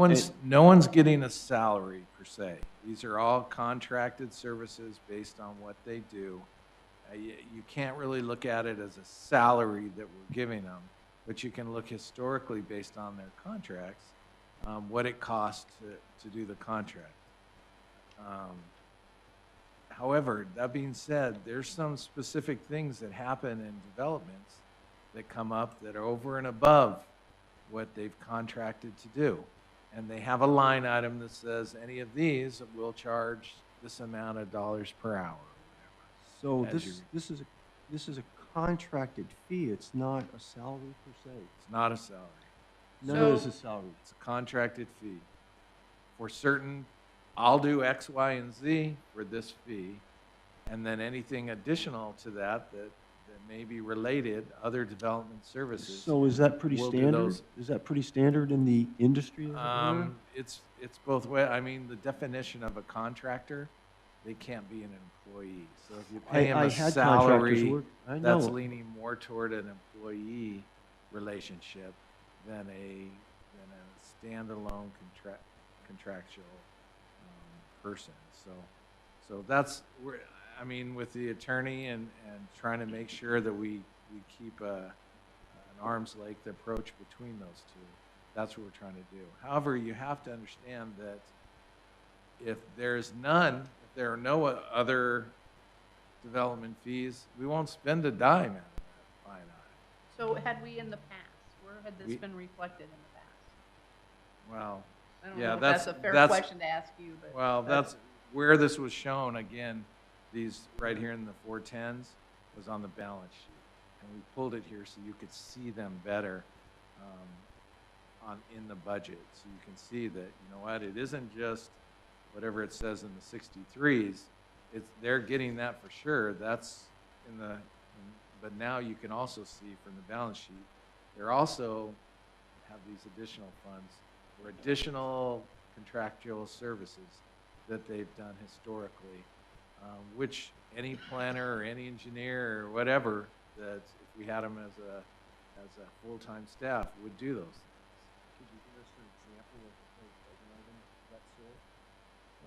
one's getting a salary per se. These are all contracted services based on what they do. You can't really look at it as a salary that we're giving them. but you can look historically based on their contracts, what it costs to do the contract. However, that being said, there's some specific things that happen in developments that come up that are over and above what they've contracted to do. And they have a line item that says, any of these will charge this amount of dollars per hour.
So
As
this is a contracted fee. It's not a salary per se.
It's not a salary.
None of this
So-
is salary.
It's a contracted fee. For certain, I'll do X, Y, and Z for this fee. And then anything additional to that may be related, other development services.
So is that pretty
We'll do
standard?
those.
Is that pretty standard in the industry? as a whole?
It's both way. I mean, the definition of a contractor, they can't be an employee. So if you pay him
I
a
had contractors
salary,
work. I
that's
know.
leaning more toward an employee relationship than a standalone contractual person. So that's where, I mean, with the attorney and trying to make sure that we keep an arm's length approach between those two. That's what we're trying to do. However, you have to understand that if there's none, if there are no other development fees, we won't spend a dime out of that line item.
So had we in the past, where had this
We-
been reflected in the past?
Well,
I don't
yeah,
know if
that's-
that's a fair
that's-
question to ask you, but.
well, that's where this was shown, again, these right here in the 410s was on the balance sheet. And we pulled it here so you could see them better in the budget. So you can see that, you know what, it isn't just whatever it says in the 63s. They're getting that for sure. That's but now you can also see from the balance sheet, they're also have these additional funds for additional contractual services that they've done historically, which any planner or any engineer or whatever, that if we had them as a full-time staff, would do those things.
Could you give us an example of an item of that sort?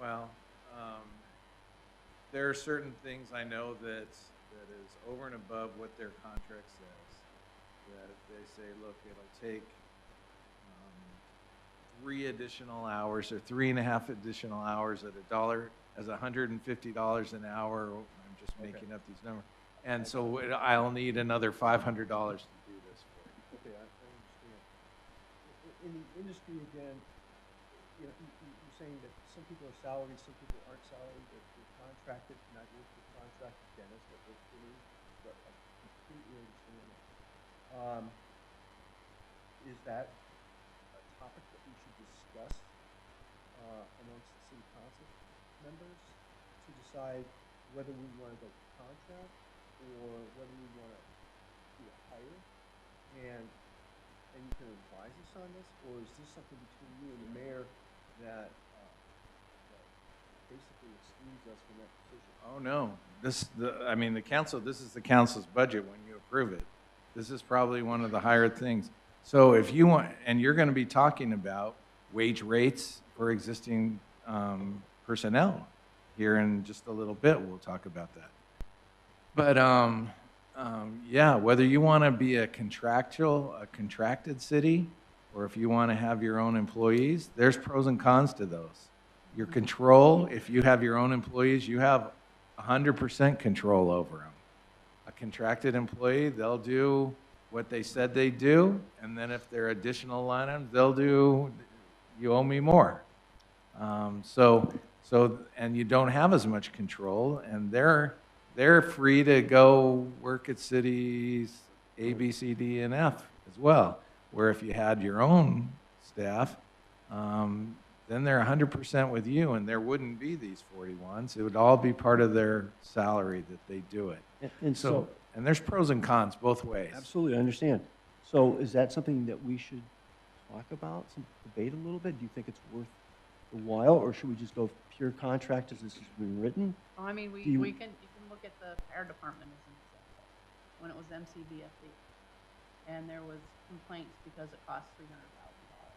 Well, there are certain things I know that is over and above what their contract says. That they say, look, it'll take 3 additional hours or 3.5 additional hours at $1 as $150 an hour. I'm just making up these numbers. And so I'll need another $500 to do this for you.
Okay, I understand. In the industry, again, you know, you're saying that some people are salaried, some people aren't salaried, that they're contracted, not work with contracted dentists, that work for me, but I completely understand that. Is that a topic that we should discuss amongst the city council members to decide whether we want to go contract or whether we want to do a hire? And you can advise us on this, or is this something between you and the mayor that basically excludes us from that decision?
Oh, no. I mean, this is the council's budget when you approve it. This is probably one of the higher things. So if you want, and you're going to be talking about wage rates for existing personnel here in just a little bit, we'll talk about that. But yeah, whether you want to be a contracted city, or if you want to have your own employees, there's pros and cons to those. Your control, if you have your own employees, you have 100% control over them. A contracted employee, they'll do what they said they'd do, and then if there are additional line items, they'll do, you owe me more. And you don't have as much control, and they're free to go work at cities A, B, C, D, and F as well. Where if you had your own staff, then they're 100% with you, and there wouldn't be these 41s. It would all be part of their salary that they do it.
And so,
And there's pros and cons both ways.
absolutely, I understand. So is that something that we should talk about, some debate a little bit? Do you think it's worth the while, or should we just go pure contract as this has been written?
Well, I mean,
Do
you
you-
can look at the fire department as an example, when it was MCBFD. And there was complaints because it cost $300,000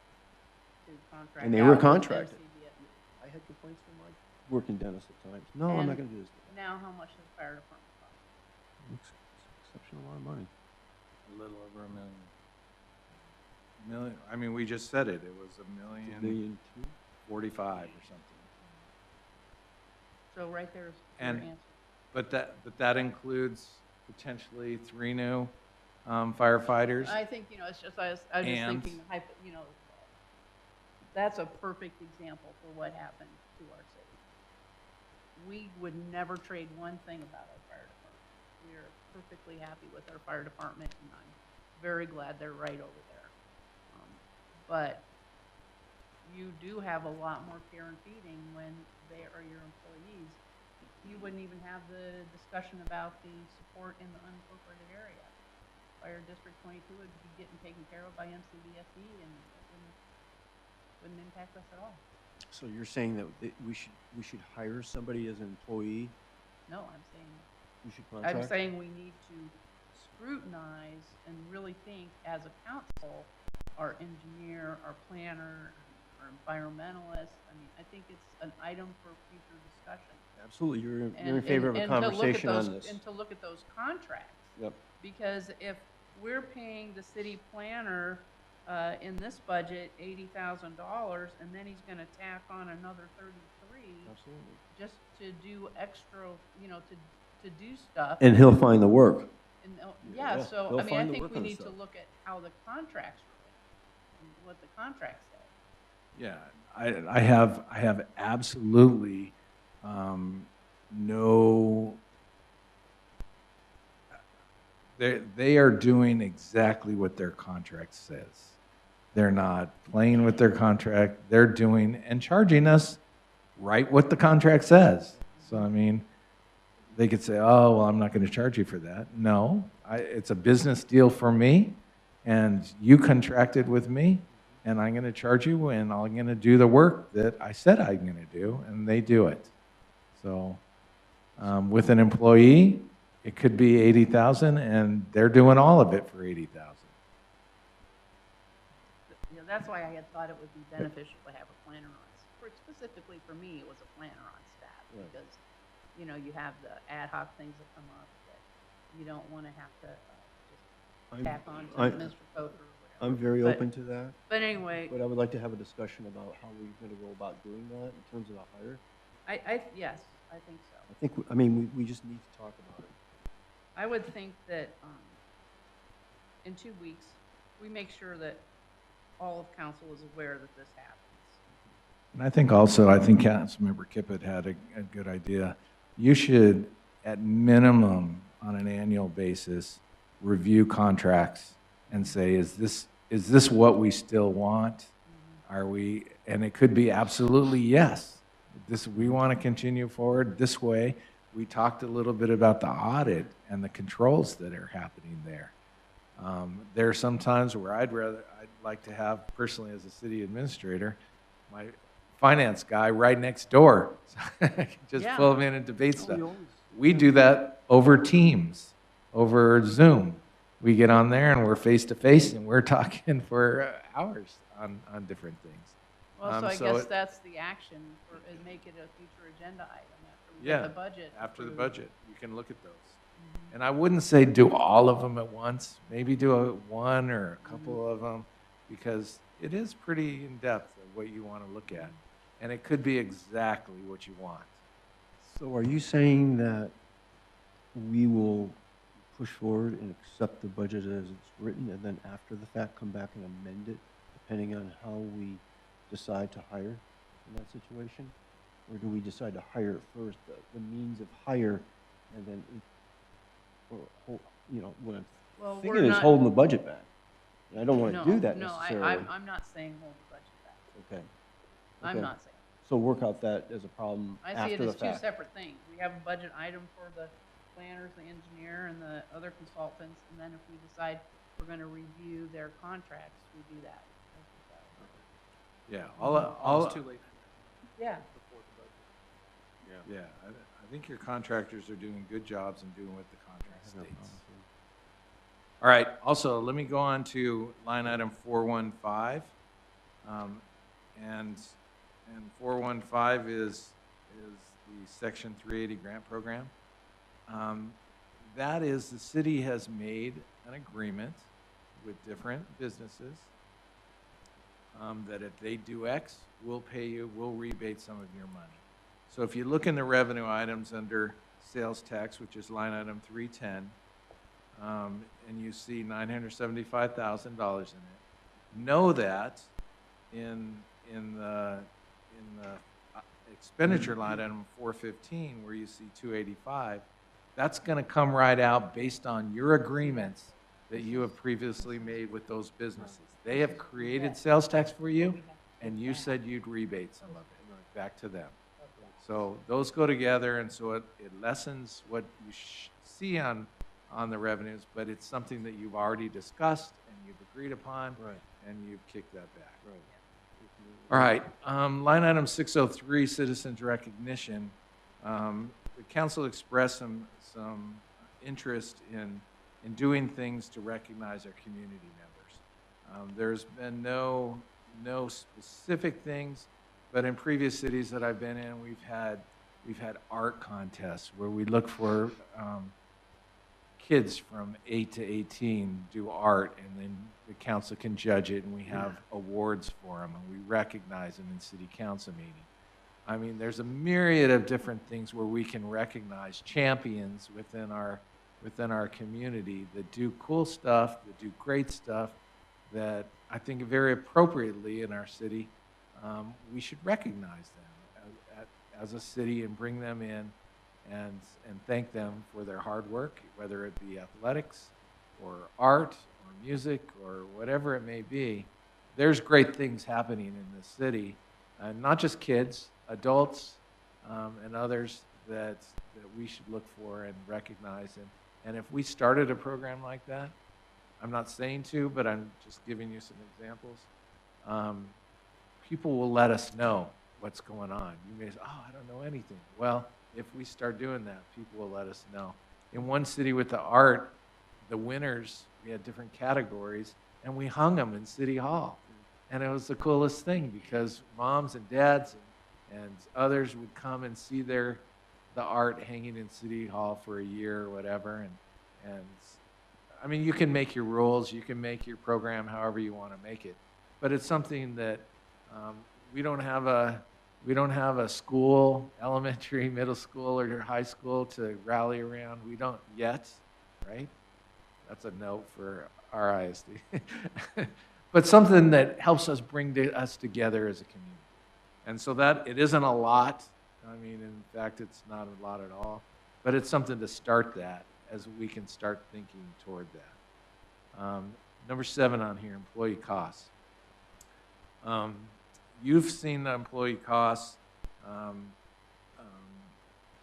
to contract.
And they were
out with
contracted.
MCBFD.
I had complaints from my working dentists at times. No, I'm not
And
going to do this.
Now, how much does the fire department cost?
It's an exceptional amount of money.
A little over $1 million. million, I mean, we just said it, it was
$1.2
$1,045,000
million.
or something.
So right there's your
And-
answer.
But that includes potentially 3 new firefighters.
I think, it's just, I was just
And-
thinking, that's a perfect example for what happened to our city. We would never trade one thing about our fire department. We are perfectly happy with our fire department, and I'm very glad they're right over there. But you do have a lot more care and feeding when they are your employees. You wouldn't even have the discussion about the support in the unincorporated area. Fire District 22 would be getting taken care of by MCVSE, and it wouldn't impact us at all.
So you're saying that we should hire somebody as an employee?
No, I'm saying,
We should contract?
I'm saying we need to scrutinize and really think as a council, our engineer, our planner, our environmentalist. I mean, I think it's an item for future discussion.
Absolutely, you're in
And-
favor of a
and to look at
conversation
those-
on this.
And to look at those contracts.
Yep.
Because if we're paying the city planner, in this budget, $80,000, and then he's gonna tack on another 33,
Absolutely.
just to do extra, to do stuff.
And he'll find the work.
And,
Yeah,
yeah, so,
they'll
I mean, I
find the
think
work
we
on the
need to
stuff.
look at how the contracts are written, and what the contracts say.
Yeah, I have absolutely no, they are doing exactly what their contract says. They're not playing with their contract, they're doing and charging us right what the contract says. So, I mean, they could say, oh, well, I'm not going to charge you for that. No, it's a business deal for me, and you contracted with me, and I'm going to charge you, and I'm going to do the work that I said I'm going to do, and they do it. So, with an employee, it could be 80,000, and they're doing all of it for 80,000.
That's why I had thought it would be beneficial to have a planner on, specifically for me, it was a planner on staff,
Right.
because, you have the ad hoc things that come up that you don't want to have to just tack on to Mr. Coker or whatever.
I'm very
But-
open to that,
But anyway,
but I would like to have a discussion about how we're going to go about doing that in terms of the hire.
yes, I think so.
I think, I mean, we just need to talk about it.
I would think that, in 2 weeks, we make sure that all of council is aware that this happens.
And I think also, Councilmember Kippett had a good idea. You should, at minimum, on an annual basis, review contracts and say, is this what we still want? Are we, and it could be absolutely yes. We want to continue forward this way. We talked a little bit about the audit and the controls that are happening there. There are some times where I'd like to have, personally as a city administrator, my finance guy right next door. So I can just
Yeah.
pull him in and debate
Oh,
stuff.
you always-
We do that over Teams, over Zoom. We get on there and we're face to face and we're talking for hours on different things.
Well, so I
so
guess
it-
that's the action, and make it a future agenda item after we
Yeah,
get the budget.
After the
approved.
budget, you can look at those. And I wouldn't say do all of them at once, maybe do one or a couple of them, because it is pretty in-depth of what you want to look at. And it could be exactly what you want.
So are you saying that we will push forward and accept the budget as it's written, and then after the fact, come back and amend it, depending on how we decide to hire in that situation? Or do we decide to hire first, the means of hire, and then, what I'm
Well, we're
thinking is
not-
holding the budget back. And I don't want to do that
No,
necessarily.
I'm not saying hold the budget back.
Okay.
I'm
Okay.
not saying.
So work out that as a problem
I see
after
it
the
as two
fact.
separate things. We have a budget item for the planners, the engineer, and the other consultants, and then if we decide we're gonna review their contracts, we do that.
Yeah,
Almost too late
Yeah.
before the budget.
Yeah, I think your contractors are doing good jobs and doing what the contract
No
states.
problem.
All right, also, let me go on to line item 415. And 415 is the Section 380 grant program. That is, the city has made an agreement with different businesses that if they do X, we'll pay you, we'll rebate some of your money. So if you look in the revenue items under sales tax, which is line item 310, and you see $975,000 in it, know that in the expenditure line item 415, where you see 285, that's going to come right out based on your agreements that you have previously made with those businesses. They have created sales tax for you, and you said you'd rebate some of it back to them. So those go together, and so it lessens what you see on the revenues, but it's something that you've already discussed and you've agreed upon,
Right.
and you've kicked that back.
Right.
All right, line item 603, citizens recognition. The council expressed some interest in doing things to recognize our community members. There's been no specific things, but in previous cities that I've been in, we've had art contests where we look for kids from 8 to 18 do art, and then the council can judge it, and we have awards for them, and we recognize them in city council meeting. I mean, there's a myriad of different things where we can recognize champions within our community that do cool stuff, that do great stuff, that I think very appropriately in our city, we should recognize them as a city and bring them in and thank them for their hard work, whether it be athletics or art or music or whatever it may be. There's great things happening in this city, and not just kids, adults, and others that we should look for and recognize. And if we started a program like that, I'm not saying to, but I'm just giving you some examples, people will let us know what's going on. You may say, oh, I don't know anything. Well, if we start doing that, people will let us know. In one city with the art, the winners, we had different categories, and we hung them in City Hall. And it was the coolest thing because moms and dads and others would come and see the art hanging in City Hall for a year or whatever. And I mean, you can make your rules, you can make your program however you want to make it. But it's something that we don't have a school, elementary, middle school, or high school to rally around. We don't yet, right? That's a note for our ISD. But something that helps us bring us together as a community. And so that, it isn't a lot. I mean, in fact, it's not a lot at all. But it's something to start that as we can start thinking toward that. Number 7 on here, employee costs. You've seen the employee costs.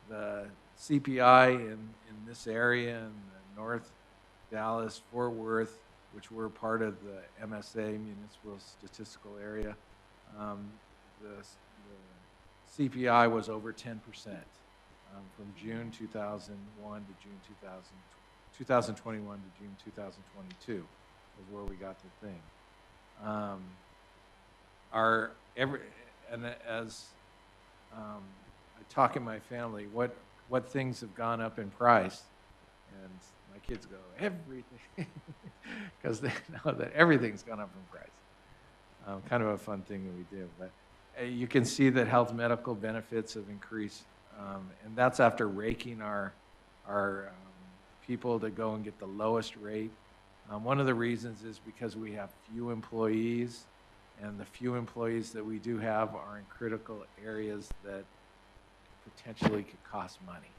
The CPI in this area in the North Dallas, Fort Worth, which were part of the MSA, Municipal Statistical Area, the CPI was over 10% from June 2001 to June 2021 to June 2022 is where we got the thing. As I talk in my family, what things have gone up in price, and my kids go, everything, because they know that everything's gone up in price. Kind of a fun thing that we do, but you can see that health medical benefits have increased, and that's after raking our people to go and get the lowest rate. One of the reasons is because we have few employees, and the few employees that we do have are in critical areas that potentially could cost money.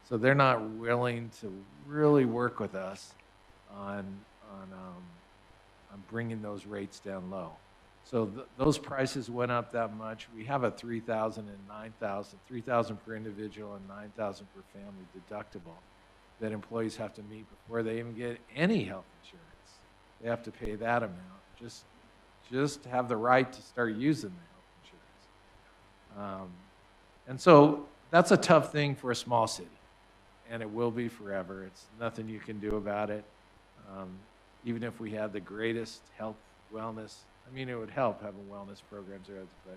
So they're not willing to really work with us on bringing those rates down low. So those prices went up that much. We have a $3,000 and $9,000, $3,000 per individual and $9,000 per family deductible that employees have to meet before they even get any health insurance. They have to pay that amount just to have the right to start using the health insurance. And so that's a tough thing for a small city, and it will be forever. It's nothing you can do about it. Even if we had the greatest health, wellness, I mean, it would help having wellness programs there, but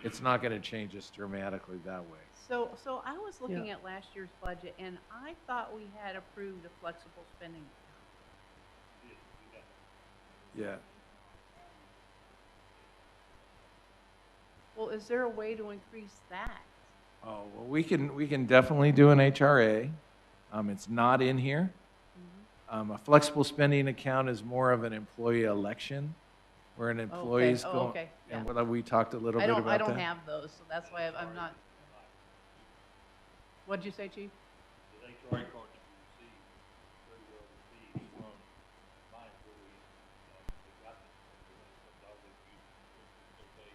it's not going to change us dramatically that way.
So I was looking at last year's budget, and I thought we had approved a flexible spending account.
Yeah.
Well, is there a way to increase that?
Oh, well, we can definitely do an HRA. It's not in here. A flexible spending account is more of an employee election, where an employee's
Oh,
going.
okay, yeah.
And we talked a little
I
bit about that.
I don't have those, so that's why I'm not. What'd you say, Chief?
The HRA card that you received, very well received from my employees. They got this, that's all they used, it's okay.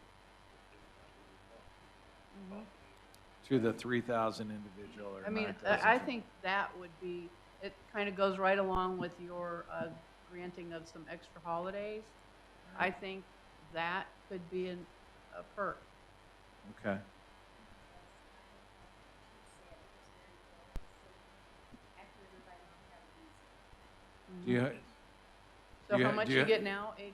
To the 3,000 individual or
I mean,
9,000.
I think that would be, it kind of goes right along with your granting of some extra holidays. I think that could be a perk.
Okay. Do you,
So
Do you-
how much
do
you
you-
get now?
do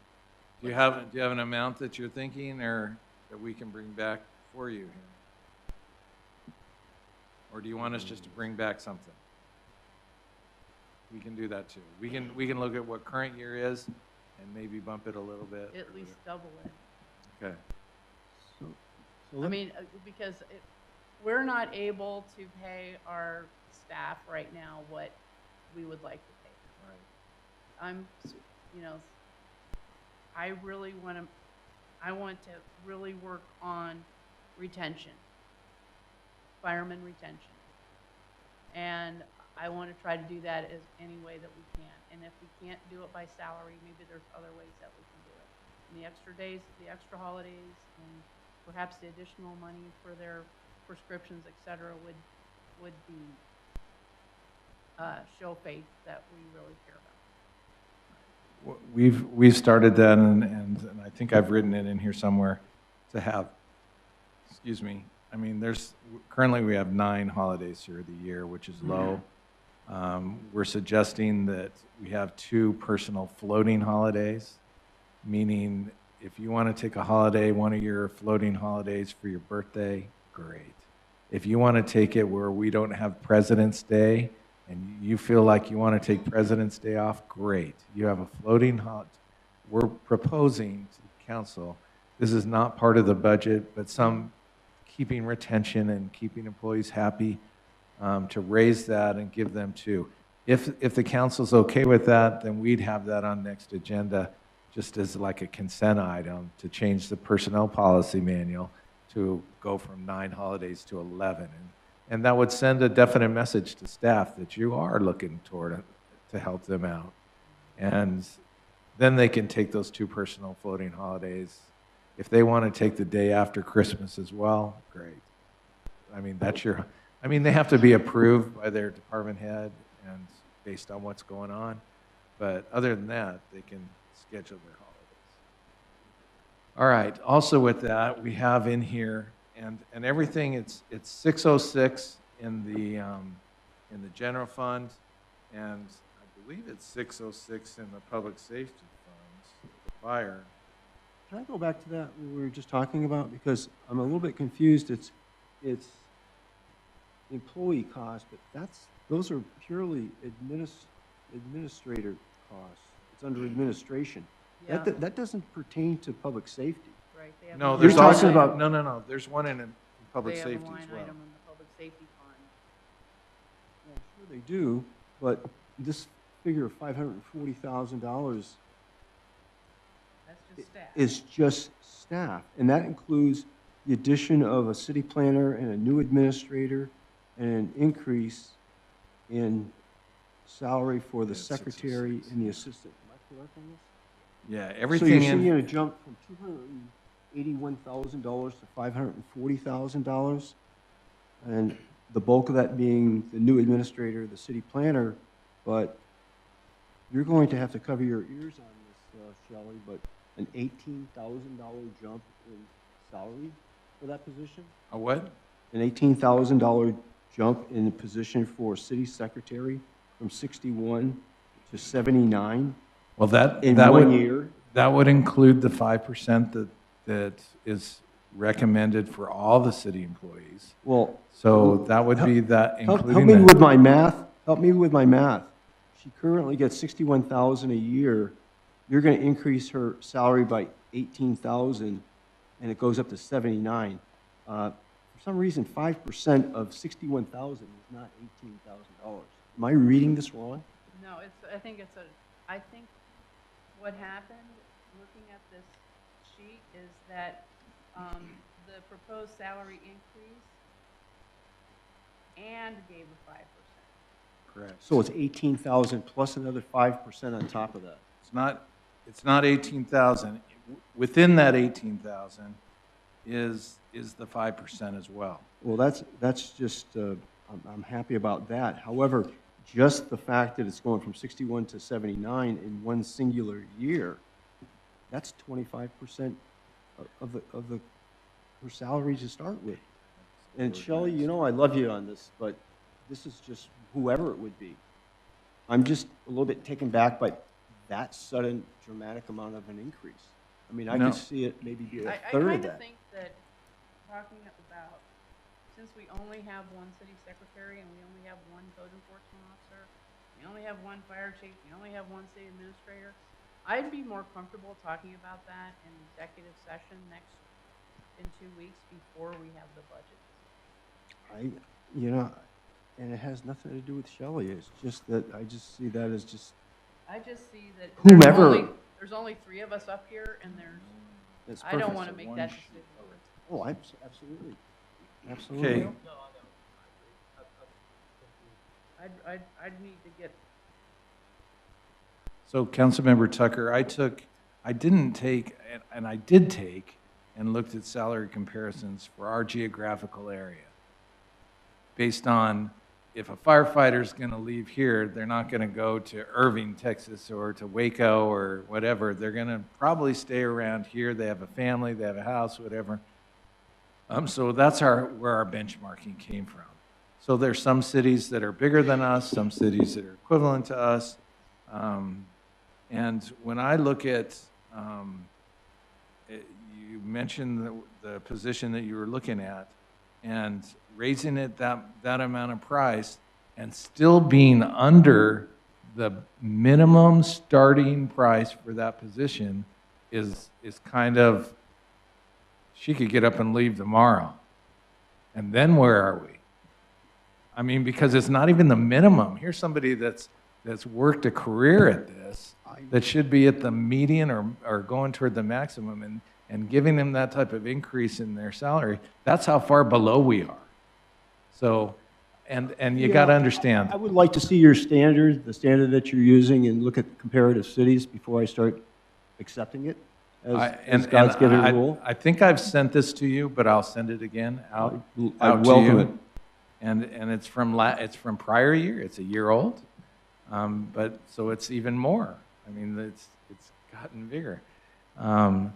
you have an amount that you're thinking, or that we can bring back for you here? Or do you want us just to bring back something? We can do that too. We can look at what current year is and maybe bump it a little bit.
At least double it.
Okay.
So
I
let-
mean, because we're not able to pay our staff right now what we would like to pay. You know, I want to really work on retention, fireman retention. And I want to try to do that as any way that we can. And if we can't do it by salary, maybe there's other ways that we can do it. And the extra days, the extra holidays, and perhaps the additional money for their prescriptions, et cetera, would be, show faith that we really care about.
We've started that, and I think I've written it in here somewhere, to have, excuse me, I mean, currently we have 9 holidays through the year, which is low. We're suggesting that we have 2 personal floating holidays, meaning if you want to take a holiday, one of your floating holidays for your birthday, great. If you want to take it where we don't have President's Day, and you feel like you want to take President's Day off, great. You have a floating holiday. We're proposing to the council, this is not part of the budget, but some keeping retention and keeping employees happy, to raise that and give them 2. If the council's okay with that, then we'd have that on next agenda, just as like a consent item, to change the personnel policy manual to go from 9 holidays to 11. And that would send a definite message to staff that you are looking toward it to help them out. And then they can take those 2 personal floating holidays. If they want to take the day after Christmas as well, great. I mean, they have to be approved by their department head and based on what's going on. But other than that, they can schedule their holidays. All right, also with that, we have in here, and everything, it's 606 in the general fund, and I believe it's 606 in the public safety funds, the fire.
Can I go back to that we were just talking about? Because I'm a little bit confused. It's employee costs, but those are purely administrator costs. It's under administration.
Yeah,
That doesn't pertain to public safety.
right. They have
No,
a
there's
line
talking
also,
item.
about-
no, there's one in public
They have
safety
a
as
line
well.
item in the public safety fund.
Well, sure they do, but this figure of $540,000
That's just staff.
is just staff, and that includes the addition of a city planner and a new administrator and an increase in salary for the
Yeah,
secretary
606.
and the assistant. Am I correct on this?
Yeah,
So
everything
you're
in.
seeing a jump from $281,000 to $540,000, and the bulk of that being the new administrator, the city planner, but you're going to have to cover your ears on this, Shelley, but an $18,000 jump in salary for that position?
A what?
An $18,000 jump in the position for city secretary from 61 to 79
Well,
in
that
1
would,
year?
that would include the 5% that is recommended for all the city employees.
Well,
So that would be that,
help
including
me
that.
with my math. Help me with my math. She currently gets 61,000 a year. You're going to increase her salary by 18,000. and it goes up to 79. For some reason, 5% of 61,000 is not $18,000. Am I reading this wrong?
No, I think what happened, looking at this sheet, is that, the proposed salary increase and gave a 5%.
Correct.
So it's 18,000 plus another 5% on top of that.
It's not 18,000. Within that 18,000 is the 5% as well.
Well, that's just, I'm happy about that. However, just the fact that it's going from 61 to 79 in one singular year, that's 25% of her salary to start with. And Shelley, you know I love you on this, but this is just whoever it would be. I'm just a little bit taken back by that sudden dramatic amount of an increase. I mean, I
No.
could see it maybe be a
I
third of
kind of
that.
think that talking about, since we only have one city secretary and we only have one code enforcement officer, we only have one fire chief, we only have one city administrator, I'd be more comfortable talking about that in executive session in 2 weeks before we have the budget.
You know, and it has nothing to do with Shelley. It's just that I just see that as just,
I just see that
Whomever-
there's only 3 of us up here, and
it's
I don't
perfect.
want to make that decision.
Oh, absolutely. Absolutely.
Okay.
I'd need to get,
So Councilmember Tucker, I didn't take, and I did take and looked at salary comparisons for our geographical area. Based on if a firefighter's going to leave here, they're not going to go to Irving, Texas, or to Waco or whatever. They're going to probably stay around here. They have a family, they have a house, whatever. So that's where our benchmarking came from. So there's some cities that are bigger than us, some cities that are equivalent to us. And when I look at, you mentioned the position that you were looking at, and raising it that amount of price and still being under the minimum starting price for that position is kind of, she could get up and leave tomorrow. And then where are we? I mean, because it's not even the minimum. Here's somebody that's worked a career at this, that should be at the median or going toward the maximum, and giving them that type of increase in their salary. That's how far below we are. So, and you got to understand.
I would like to see your standard, the standard that you're using, and look at comparative cities before I start accepting it as God's given rule.
I think I've sent this to you, but I'll send it again out
I
to
welcome
you.
it.
And it's from prior year. It's a year old, but so it's even more. I mean, it's gotten bigger. And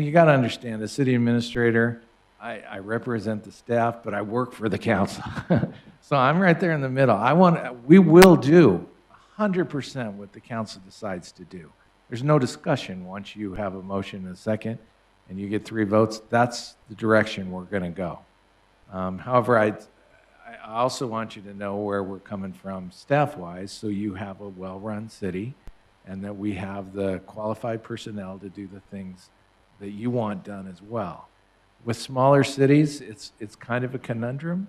you got to understand, as city administrator, I represent the staff, but I work for the council. So I'm right there in the middle. We will do 100% what the council decides to do. There's no discussion once you have a motion and a second and you get 3 votes. That's the direction we're going to go. However, I also want you to know where we're coming from staff-wise, so you have a well-run city and that we have the qualified personnel to do the things that you want done as well. With smaller cities, it's kind of a conundrum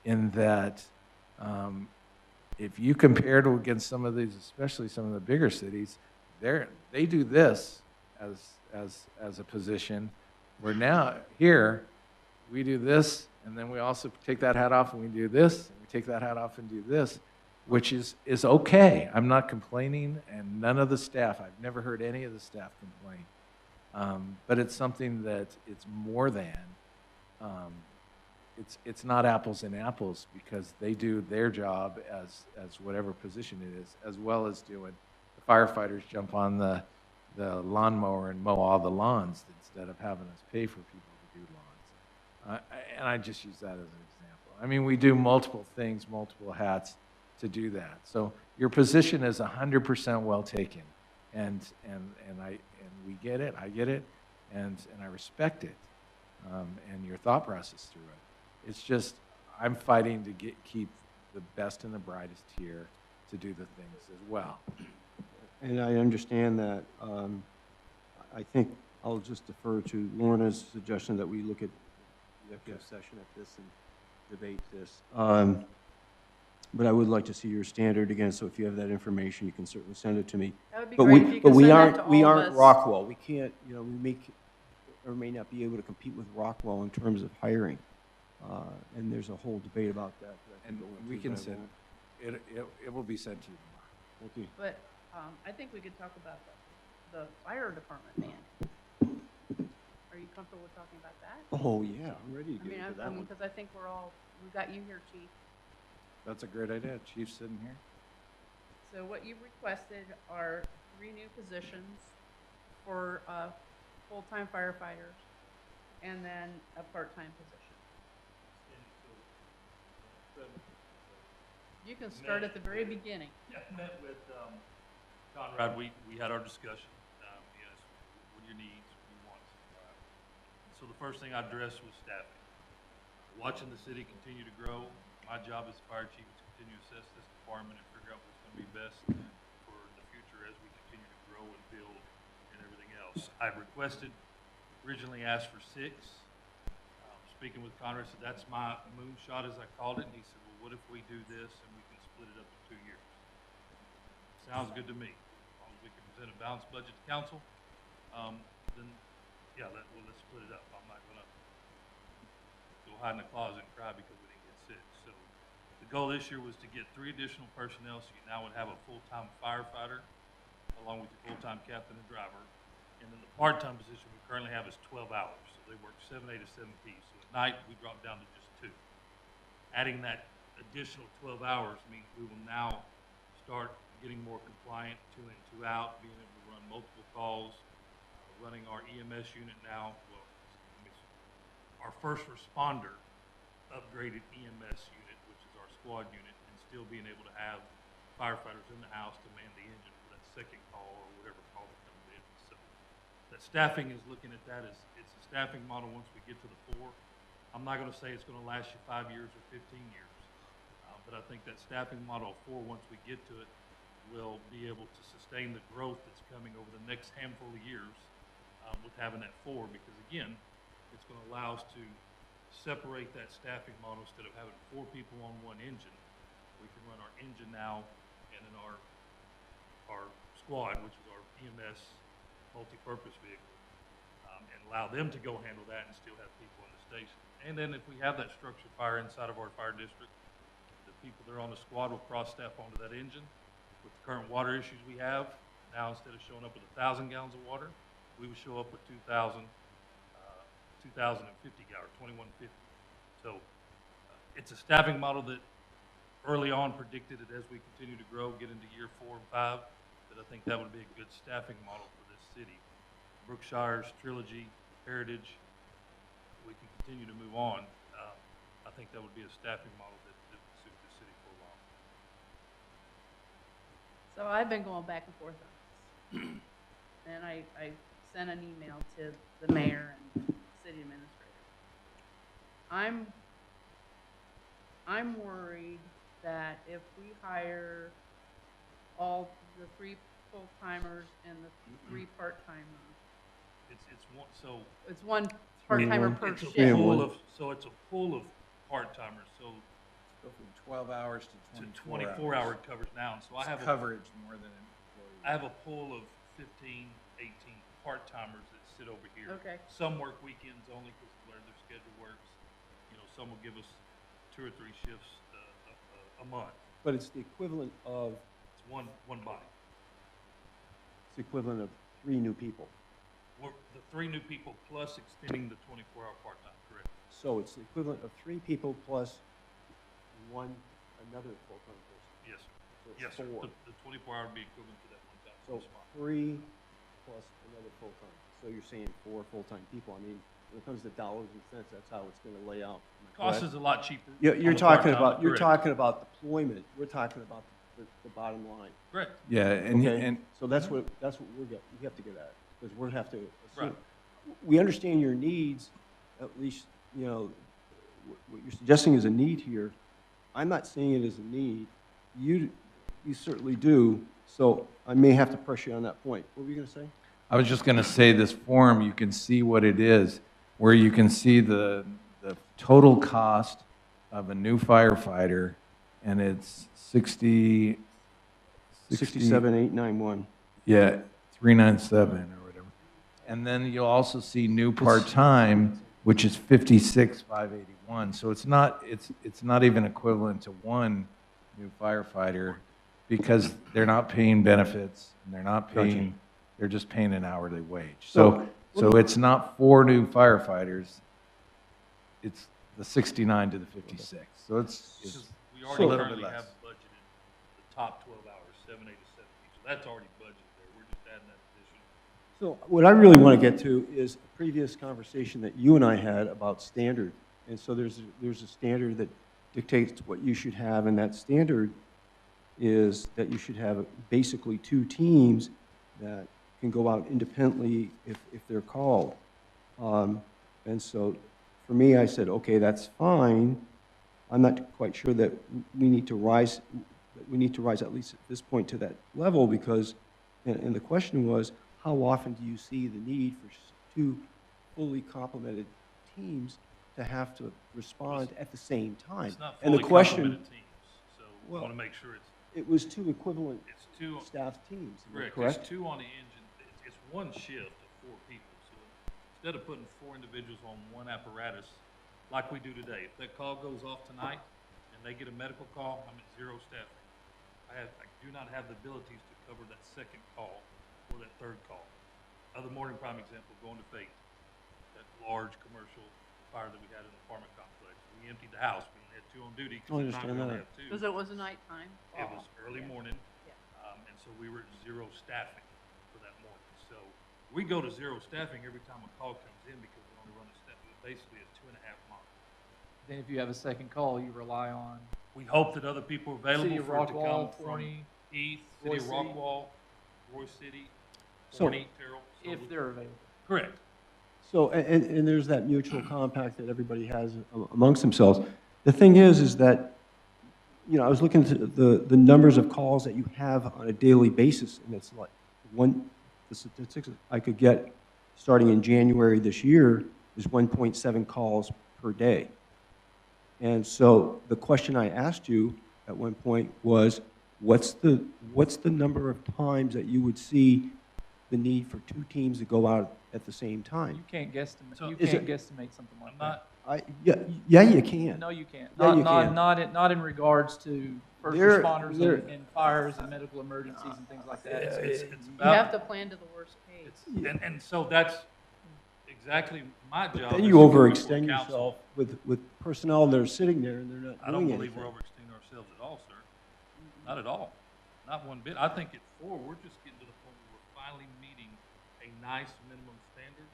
in that if you compare to against some of these, especially some of the bigger cities, they do this as a position, where now here we do this, and then we also take that hat off and we do this, and we take that hat off and do this, which is okay. I'm not complaining, and none of the staff, I've never heard any of the staff complain. But it's something that it's more than, it's not apples and apples, because they do their job as whatever position it is, as well as doing, the firefighters jump on the lawnmower and mow all the lawns instead of having us pay for people to do lawns. And I just use that as an example. I mean, we do multiple things, multiple hats to do that. So your position is 100% well taken, and we get it, I get it, and I respect it, and your thought process through it. It's just I'm fighting to keep the best and the brightest here to do the things as well.
And I understand that. I think I'll just defer to Lorna's suggestion that we look at executive session at this and debate this. But I would like to see your standard again, so if you have that information, you can certainly send it to me.
That would be
But
great
we,
if you
but
could
we
send that
aren't,
to
we
all of
aren't
us.
Rockwell. We can't, you know, we make, or may not be able to compete with Rockwell in terms of hiring. And there's a whole debate about that. I
And
go into,
we
but
can
I
send,
won't.
it will be sent to you tomorrow.
Thank you.
But I think we could talk about the fire department manual. Are you comfortable with talking about that?
Oh, yeah, I'm ready to
I
get
mean,
into that one.
because I think we've got you here, Chief.
That's a great idea. Chief's sitting here.
So what you've requested are 3 new positions for full-time firefighters and then a part-time position. You can start at the very beginning.
Yeah, met with Conrad, we had our discussion, yes, what are your needs, what do you want? So the first thing I addressed was staffing. Watching the city continue to grow, my job as fire chief is to continue to assess this department and figure out what's gonna be best for the future as we continue to grow and build and everything else. I requested, originally asked for 6. Speaking with Conrad, said that's my moonshot, as I called it, and he said, well, what if we do this and we can split it up in 2 years? Sounds good to me. As long as we can present a balanced budget to council, then, yeah, let's split it up. I'm not gonna go hide in the closet and cry because we didn't get 6. So the goal this year was to get 3 additional personnel, so you now would have a full-time firefighter, along with your full-time captain and driver. And then the part-time position we currently have is 12 hours, so they work 7A to 7P. So at night, we drop down to just 2. Adding that additional 12 hours means we will now start getting more compliant, 2 in, 2 out, being able to run multiple calls, running our EMS unit now. Well, our first responder upgraded EMS unit, which is our squad unit, and still being able to have firefighters in the house to man the engine for that second call or whatever call that comes in. So that staffing is looking at that as it's a staffing model once we get to the 4. I'm not going to say it's going to last you 5 years or 15 years, but I think that staffing model 4, once we get to it, will be able to sustain the growth that's coming over the next handful of years with having that 4, because again, it's going to allow us to separate that staffing model. Instead of having 4 people on one engine, we can run our engine now and in our squad, which is our EMS multi-purpose vehicle, and allow them to go handle that and still have people in the station. And then if we have that structured fire inside of our fire district, the people that are on the squad will cross-staff onto that engine. With the current water issues we have, now instead of showing up with 1,000 gallons of water, we would show up with 2,050 gallons, 2,150. So it's a staffing model that early on predicted that as we continue to grow, get into year 4 and 5, that I think that would be a good staffing model for this city. Brookshire's, Trilogy, Heritage, we can continue to move on. I think that would be a staffing model that would suit the city for a while.
So I've been going back and forth on this. And I sent an email to the mayor and city administrator. I'm worried that if we hire all the 3 full-timers and the 3 part-timers,
It's one, so
it's 1 part-timer per
it's a
shift.
pool of, so it's a pool of part-timers, so
Go from 12 hours to
to
24
24 hour coverage now. And so I have
coverage more than an employee.
I have a pool of 15, 18 part-timers that sit over here.
Okay.
Some work weekends only because of where their schedule works. You know, some will give us 2 or 3 shifts a month.
But it's the equivalent of,
It's one body.
it's the equivalent of 3 new people.
The 3 new people plus extending the 24-hour part-time, correct?
So it's the equivalent of 3 people plus another full-time person.
Yes, sir.
So it's
Yes, sir.
4.
The 24-hour would be equivalent to that one time.
So 3 plus another full-time. So you're saying 4 full-time people. I mean, when it comes to dollars and cents, that's how it's gonna lay out. Am I
Cost
correct?
is a lot cheaper.
You're
on the
talking
part-time,
about, you're
correct.
talking about deployment. We're talking about the bottom line.
Correct.
Yeah, and,
Okay?
and
So that's what we have to get at, because we're have to assume.
Right.
We understand your needs, at least, you know, what you're suggesting is a need here. I'm not saying it is a need. You certainly do, so I may have to press you on that point. What were you gonna say?
I was just gonna say, this form, you can see what it is, where you can see the total cost of a new firefighter, and it's
67,891.
Yeah, 397 or whatever. And then you'll also see new part-time, which is 56,581. So it's not even equivalent to one new firefighter, because they're not paying benefits and they're not paying, they're just paying an hourly wage. So it's not 4 new firefighters. It's the 69 to the 56. So it's
We
a
already
little bit
currently
less.
have budgeted the top 12 hours, 7A to 7P, so that's already budgeted there. We're just adding that addition.
So what I really want to get to is a previous conversation that you and I had about standard. And so there's a standard that dictates what you should have, and that standard is that you should have basically 2 teams that can go out independently if they're called. And so for me, I said, okay, that's fine. I'm not quite sure that we need to rise, at least at this point, to that level, because, and the question was, how often do you see the need for 2 fully complemented teams to have to respond at the same time?
It's not
And the
fully
question,
complemented teams, so we
Well,
want to make sure
it was 2 equivalent
it's 2,
staff teams, am I
correct,
correct?
it's 2 on the engine. It's 1 shift of 4 people, so instead of putting 4 individuals on 1 apparatus, like we do today, if that call goes off tonight and they get a medical call, I'm at 0 staffing. I do not have the abilities to cover that second call or that third call. Other morning prime example, going to Faith, that large commercial fire that we had in the apartment complex. We emptied the house. We only had 2 on duty.
I
Because
understand
we only
that.
have 2.
Because it was a nighttime
It
call.
was early morning,
Yeah.
and so we were at 0 staffing for that morning. So we go to 0 staffing every time a call comes in, because we only run a step, basically a 2.5 month.
Then if you have a second call, you rely on
We hope that other people are available
City of
for it to
Rockwall,
come from
Forney,
Heath,
Roy
City of
City.
Rockwall, Roy City,
So-
Forney, Terrell. So
if they're available.
correct.
So, and there's that mutual compact that everybody has amongst themselves. The thing is that, I was looking at the numbers of calls that you have on a daily basis, and it's like the statistics I could get starting in January this year is 1.7 calls per day. And so the question I asked you at one point was, what's the number of times that you would see the need for 2 teams to go out at the same time?
You can't guesstimate.
So-
You
Is
can't
it-
guesstimate something like
I'm
that.
not,
Yeah, you can.
No, you can't.
Yeah, you
Not,
can.
not in regards to first
There-
responders
there-
and fires and medical emergencies and things like that.
it's
You
about.
have to plan to the worst case.
And so that's exactly my job.
Then
is
you
to go before
overextend
council.
yourself with personnel that are sitting there and they're not
I don't
doing
believe
anything.
we're overextending ourselves at all, sir. Not at all. Not one bit. I think at 4, we're just getting to the point where we're finally meeting a nice minimum standard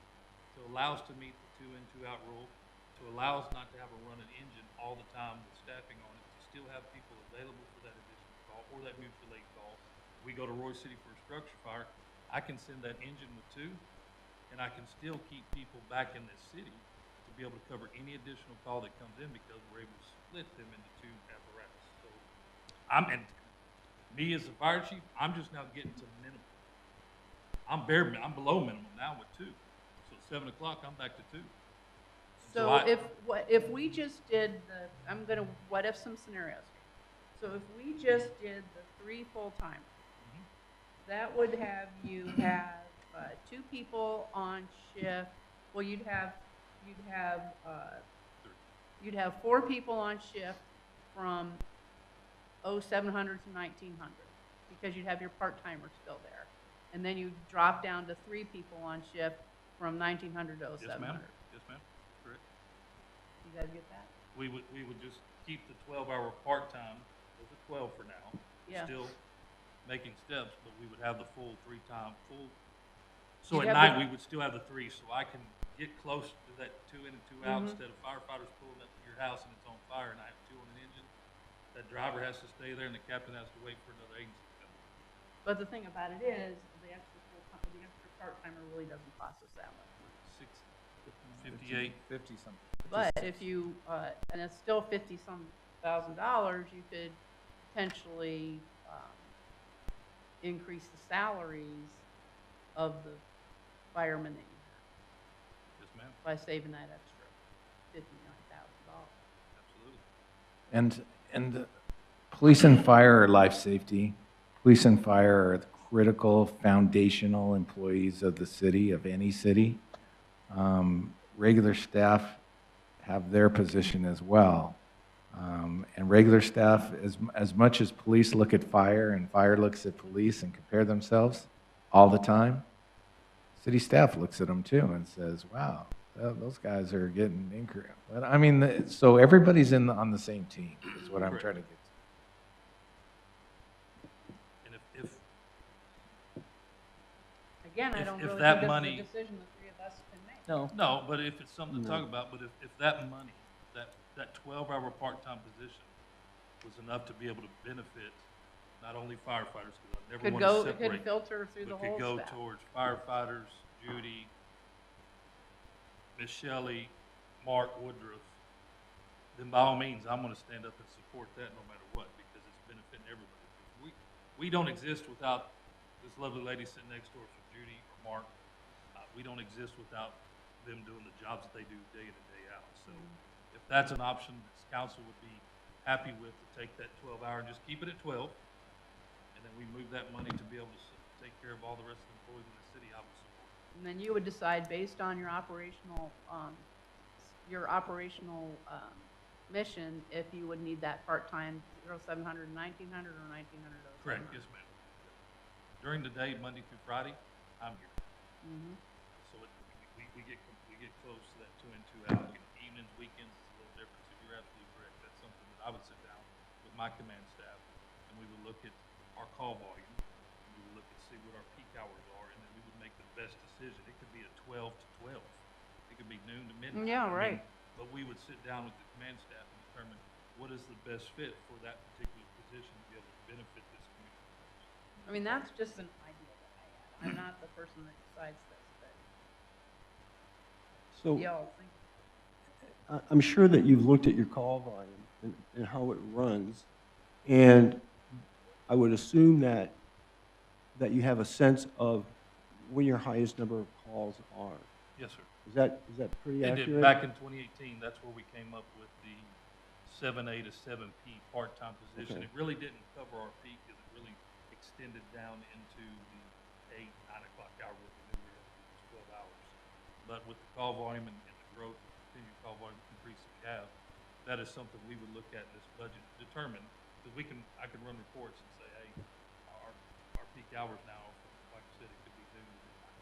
to allow us to meet the 2 in, 2 out rule, to allow us not to have a running engine all the time with staffing on it, to still have people available for that additional call or that mutual aid call. We go to Roy City for a structure fire, I can send that engine with 2, and I can still keep people back in this city to be able to cover any additional call that comes in, because we're able to split them into 2 apparatus. So and me as the fire chief, I'm just now getting to minimum. I'm below minimum now with 2. So at 7 o'clock, I'm back to 2.
So if we just did I'm gonna what if some scenarios here. So if we just did the 3 full-timers, that would have you have 2 people on shift. Well, you'd have 4 people on shift from 0700 to 1900, because you'd have your part-timers still there. And then you drop down to 3 people on shift from 1900 to 0700.
Yes, ma'am. Yes, ma'am. Correct.
You guys get that?
We would just keep the 12-hour part-time as a 12 for now.
Yeah.
Still making steps, but we would have the full 3-time full. So
You'd
at
have
night,
the-
we would still have the 3, so I can get close to that 2 in and 2 out,
Mhm.
instead of firefighters pulling up to your house and it's on fire and I have 2 on an engine. That driver has to stay there and the captain has to wait for another agency to come.
But the thing about it is, the extra part-timer really doesn't cost us that much money.
58.
50 something.
But if you, and it's still $50-some thousand, you could potentially increase the salaries of the firemen that you
Yes, ma'am,
have by saving that extra $59,000.
absolutely.
And police and fire are life safety. Police and fire are the critical foundational employees of the city, of any city. Regular staff have their position as well. And regular staff, as much as police look at fire and fire looks at police and compare themselves all the time, city staff looks at them too and says, wow, those guys are getting increased. But I mean, so everybody's on the same team is what I'm
Correct.
trying to get to.
And if
Again, I
If-
don't
if
really
that
think
money-
this is a decision the three of us can make.
No,
No, but if it's something to
No.
talk about, but if that money, that 12-hour part-time position was enough to be able to benefit not only firefighters, because I never
Could
want to
go, it
separate,
could filter through the
but
whole
could go
staff.
towards firefighters, Judy, Miss Shelley, Mark Woodruff, then by all means, I'm gonna stand up and support that no matter what, because it's benefiting everybody. We don't exist without this lovely lady sitting next to us, or Judy or Mark. We don't exist without them doing the jobs that they do day in and day out. So if that's an option this council would be happy with, to take that 12-hour and just keep it at 12, and then we move that money to be able to take care of all the rest of the employees in the city, I would support it.
And then you would decide based on your operational mission, if you would need that part-time 0700, 1900, or 1900,
Correct, yes, ma'am. During the day, Monday through Friday, I'm here.
Mm-hmm.
So we get close to that 2 in, 2 out. You know, evenings, weekends, it's a little different. So you're absolutely correct. That's something that I would sit down with my command staff, and we would look at our call volume, and we would look and see what our peak hours are, and then we would make the best decision. It could be a 12 to 12. It could be noon to midnight.
Yeah,
I mean,
right.
but we would sit down with the command staff and determine what is the best fit for that particular position to be able to benefit this community.
I mean, that's just an idea that I have. I'm not the person that decides this,
So
but y'all think.
I'm sure that you've looked at your call volume and how it runs, and I would assume that you have a sense of when your highest number of calls are.
Yes, sir.
Is that pretty
It
accurate?
did. Back in 2018, that's where we came up with the 7A to 7P part-time position.
Okay.
It really didn't cover our peak, because it really extended down into the 8, 9 o'clock hour with the new 12 hours. But with the call volume and the growth, the continued call volume increase that we have, that is something we would look at in this budget to determine, because I can run reports and say, hey, our peak hours now, like I said, it could be noon to midnight.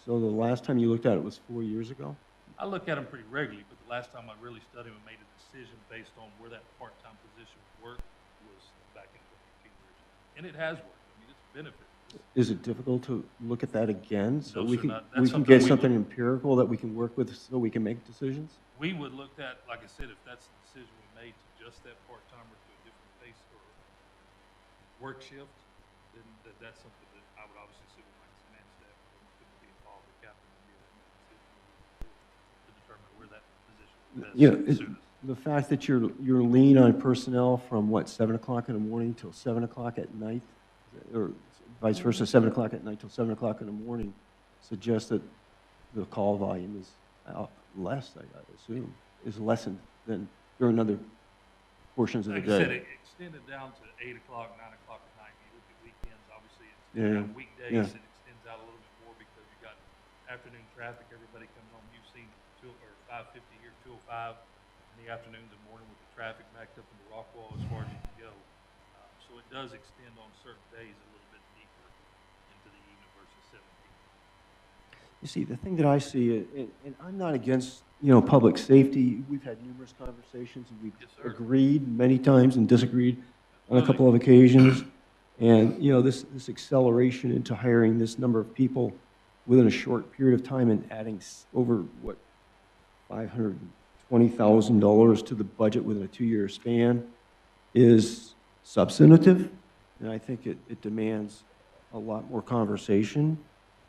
So the last time you looked at it was 4 years ago?
I look at them pretty regularly, but the last time I really studied and made a decision based on where that part-time position would work was back in 2018 originally. And it has worked. I mean, it's a benefit.
Is it difficult to look at that again? So
No,
we
sir,
can,
not-
we
that's
can
something
get
we
something
would-
empirical that we can work with so we can make decisions?
We would look at, like I said, if that's the decision we made to adjust that part-timer to a different pace or work shift, then that's something that I would obviously sit with my command staff, and could be involved with captain to be able to make a decision to determine where that position would
Yeah,
best suit us.
the fact that you're lean on personnel from what, 7 o'clock in the morning till 7 o'clock at night, or vice versa, 7 o'clock at night till 7 o'clock in the morning, suggests that the call volume is less, I assume, is lessened than during other portions of the
Like I said,
day.
it extended down to 8 o'clock, 9 o'clock at night. You look at weekends, obviously,
Yeah,
on weekdays,
yeah.
it extends out a little bit more because you got afternoon traffic, everybody coming home. You've seen 550 here, 205 in the afternoons and morning with the traffic backed up into Rockwall as far as you can go. So it does extend on certain days a little bit deeper into the evening versus 7 p.m.
You see, the thing that I see, and I'm not against, public safety. We've had numerous conversations, and we've
Yes, sir.
agreed many times and disagreed on a
Absolutely.
couple of occasions. And, this acceleration into hiring this number of people within a short period of time and adding over, $520,000 to the budget within a 2-year span is substantive, and I think it demands a lot more conversation.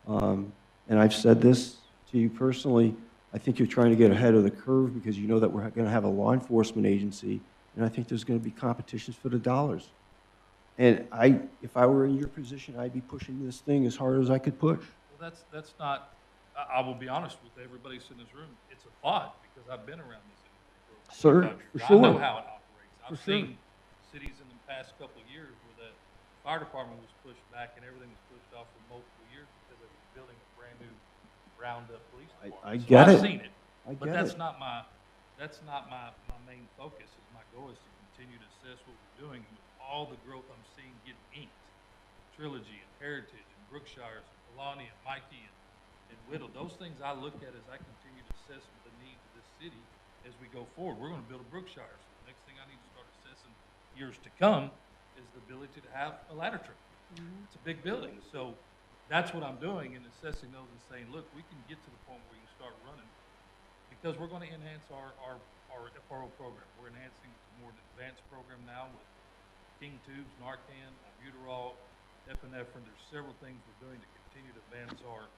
And I've said this to you personally, I think you're trying to get ahead of the curve because you know that we're going to have a law enforcement agency, and I think there's going to be competitions for the dollars. And if I were in your position, I'd be pushing this thing as hard as I could push.
Well, that's not, I will be honest with everybody sitting in this room, it's a thought, because I've been around this industry for
Sir,
45 years.
for
I know
sure.
how it operates. I've
For sure.
seen cities in the past couple of years where the fire department was pushed back and everything was pushed off for multiple years because they were building a brand new round-up police department.
I
So
get
I've
it.
seen it,
I
but
get
that's
it.
not my main focus. My goal is to continue to assess what we're doing, and with all the growth I'm seeing get inked, Trilogy and Heritage and Brookshires and Polani and Mikey and Whittle, those things I look at as I continue to assess the needs of this city as we go forward. We're gonna build a Brookshire, so the next thing I need to start assessing years to come is the ability to have a ladder truck. It's a big building, so that's what I'm doing in assessing those and saying, look, we can get to the point where we can start running, because we're gonna enhance our FRO program. We're enhancing to more advanced program now with King tubes, Narcan, albuterol, epinephrine. There's several things we're doing to continue to advance our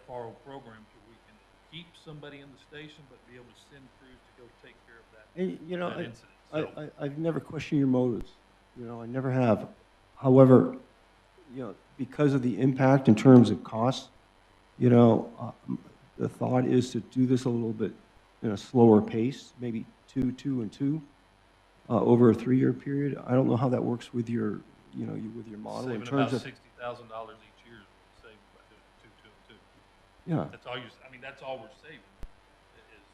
FRO program so we can keep somebody in the station, but be able to send crews to go take care of that,
And, you know,
that incident. So,
I've never questioned your motives. You know, I never have. However, you know, because of the impact in terms of cost, you know, the thought is to do this a little bit in a slower pace, maybe two, and two, over a 3-year period. I don't know how that works with your, you know, with your model in
saving
terms
about
of.
$60,000 each year is what we're saving by doing 2, 2, and 2.
Yeah.
That's all that's all we're saving is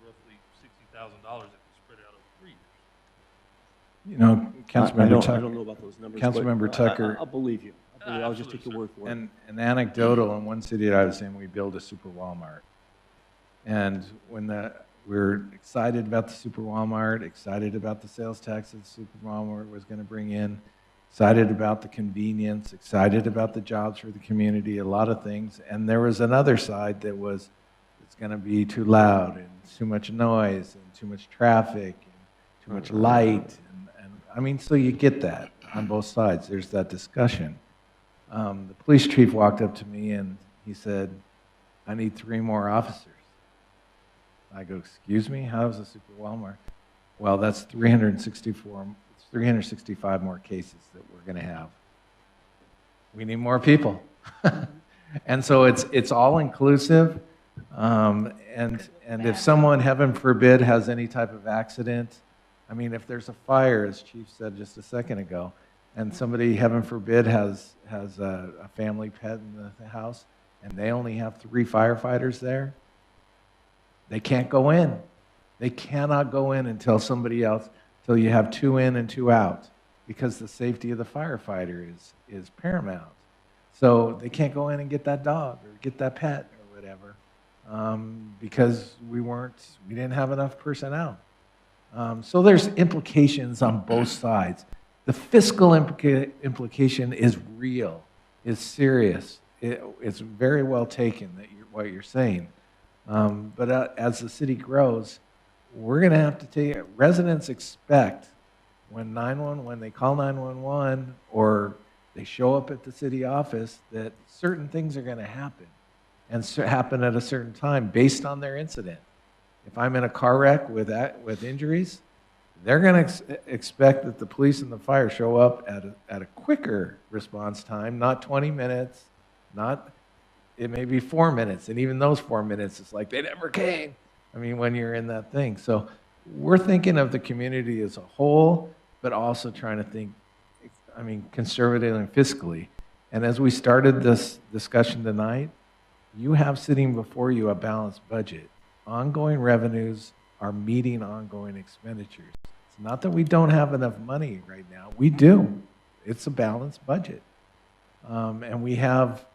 roughly $60,000 if we spread it out over 3 years.
You know, Councilmember
I don't
Tucker,
know about those numbers.
Councilmember
but
Tucker.
I'll believe you. I'll just
Absolutely,
take your
sir.
word for it.
and an anecdotal, in one city that I was in, we built a super Walmart. And when we were excited about the super Walmart, excited about the sales tax that the super Walmart was going to bring in, excited about the convenience, excited about the jobs for the community, a lot of things. And there was another side that was, it's going to be too loud and too much noise and too much traffic and too much light. And I mean, so you get that on both sides. There's that discussion. The police chief walked up to me and he said, I need 3 more officers. I go, excuse me, how's a super Walmart? Well, that's 365 more cases that we're going to have. We need more people. And so it's all inclusive. And if someone, heaven forbid, has any type of accident, I mean, if there's a fire, as Chief said just a second ago, and somebody, heaven forbid, has a family pet in the house, and they only have 3 firefighters there, they can't go in. They cannot go in until till you have 2 in and 2 out, because the safety of the firefighter is paramount. So they can't go in and get that dog or get that pet or whatever, because we didn't have enough personnel. So there's implications on both sides. The fiscal implication is real, is serious. It's very well taken what you're saying. But as the city grows, we're going to have to take it. Residents expect when they call 911 or they show up at the city office that certain things are going to happen and happen at a certain time based on their incident. If I'm in a car wreck with injuries, they're going to expect that the police and the fire show up at a quicker response time, not 20 minutes, it may be 4 minutes, and even those 4 minutes, it's like they never came. I mean, when you're in that thing. So we're thinking of the community as a whole, but also trying to think, conservatively and fiscally. And as we started this discussion tonight, you have sitting before you a balanced budget. Ongoing revenues are meeting ongoing expenditures. It's not that we don't have enough money right now. We do. It's a balanced budget. And we have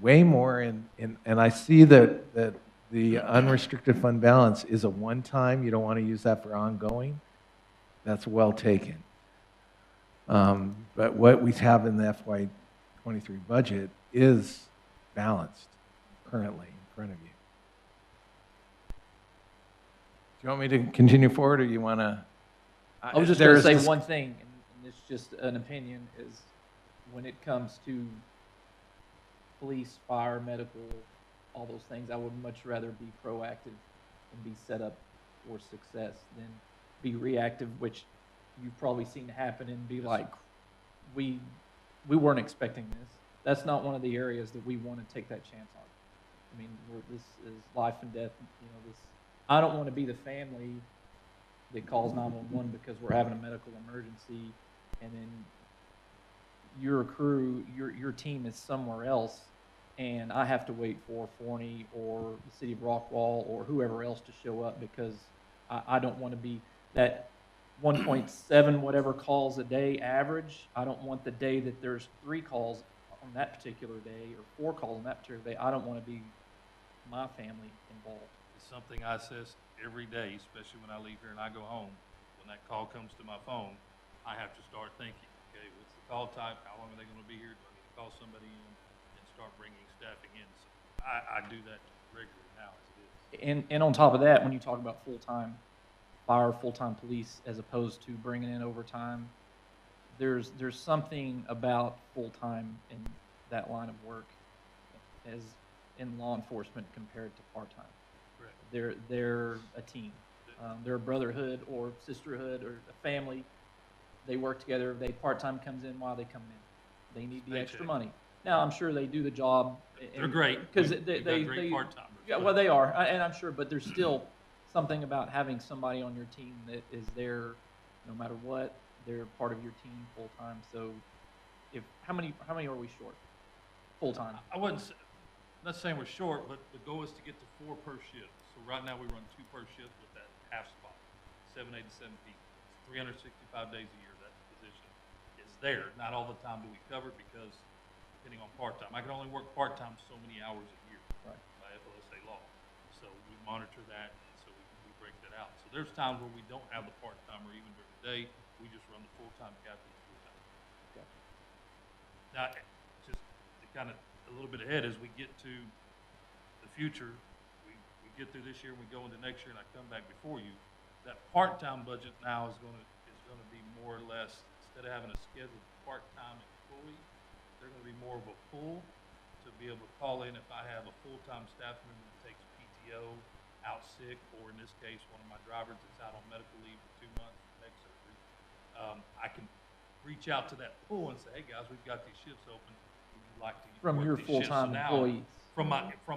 way more and I see that the unrestricted fund balance is a one-time. You don't want to use that for ongoing. That's well taken. But what we have in the FY23 budget is balanced currently in front of you. Do you want me to continue forward, or you want to?
I was just going to say one thing, and it's just an opinion, is when it comes to police, fire, medical, all those things, I would much rather be proactive and be set up for success than be reactive, which you've probably seen happen, and be like, we weren't expecting this. that's not one of the areas that we want to take that chance on. I mean, this is life and death, I don't want to be the family that calls 911 because we're having a medical emergency, and then your crew, your team is somewhere else, and I have to wait for Forney or the city of Rockwall or whoever else to show up because I don't want to be that 1.7 whatever calls a day average. I don't want the day that there's 3 calls on that particular day or 4 calls on that particular day. I don't want to be my family involved.
It's something I assess every day, especially when I leave here and I go home. When that call comes to my phone, I have to start thinking, okay, what's the call type? How long are they going to be here? Do I need to call somebody in and start bringing staffing in? So I do that regularly now as it is.
And on top of that, when you talk about full-time fire, full-time police, as opposed to bringing in overtime, there's something about full-time in that line of work as in law enforcement compared to part-time.
Correct.
They're a team. They're a brotherhood or sisterhood or a family. They work together. Part-time comes in while they come in. They need the extra money. Now, I'm sure they do the job.
They're great.
Because
We've got great part-timers.
Yeah, well, they are, and I'm sure, but there's still something about having somebody on your team that is there no matter what. They're part of your team full-time. So how many are we short full-time?
I wouldn't say, not saying we're short, but the goal is to get to 4 per shift. So right now we run 2 per shift with that half spot, 7 A to 7 P. It's 365 days a year that position is there. Not all the time do we cover it because depending on part-time. I can only work part-time so many hours a year by FLSA law. So we monitor that, and so we break that out. So there's times where we don't have the part-time or even during the day, we just run the full-time captain full-time.
Gotcha.
Now, just to kind of a little bit ahead, as we get to the future, we get through this year and we go into next year and I come back before you, that part-time budget now is going to be more or less, instead of having a scheduled part-time employee, they're going to be more of a pool to be able to call in if I have a full-time staff member that takes PTO, out sick, or in this case, one of my drivers that's out on medical leave for 2 months for neck surgery. I can reach out to that pool and say, hey guys, we've got these shifts open. Would you like to
From
work
your
these shifts?"
full-time
So now,
employees.
From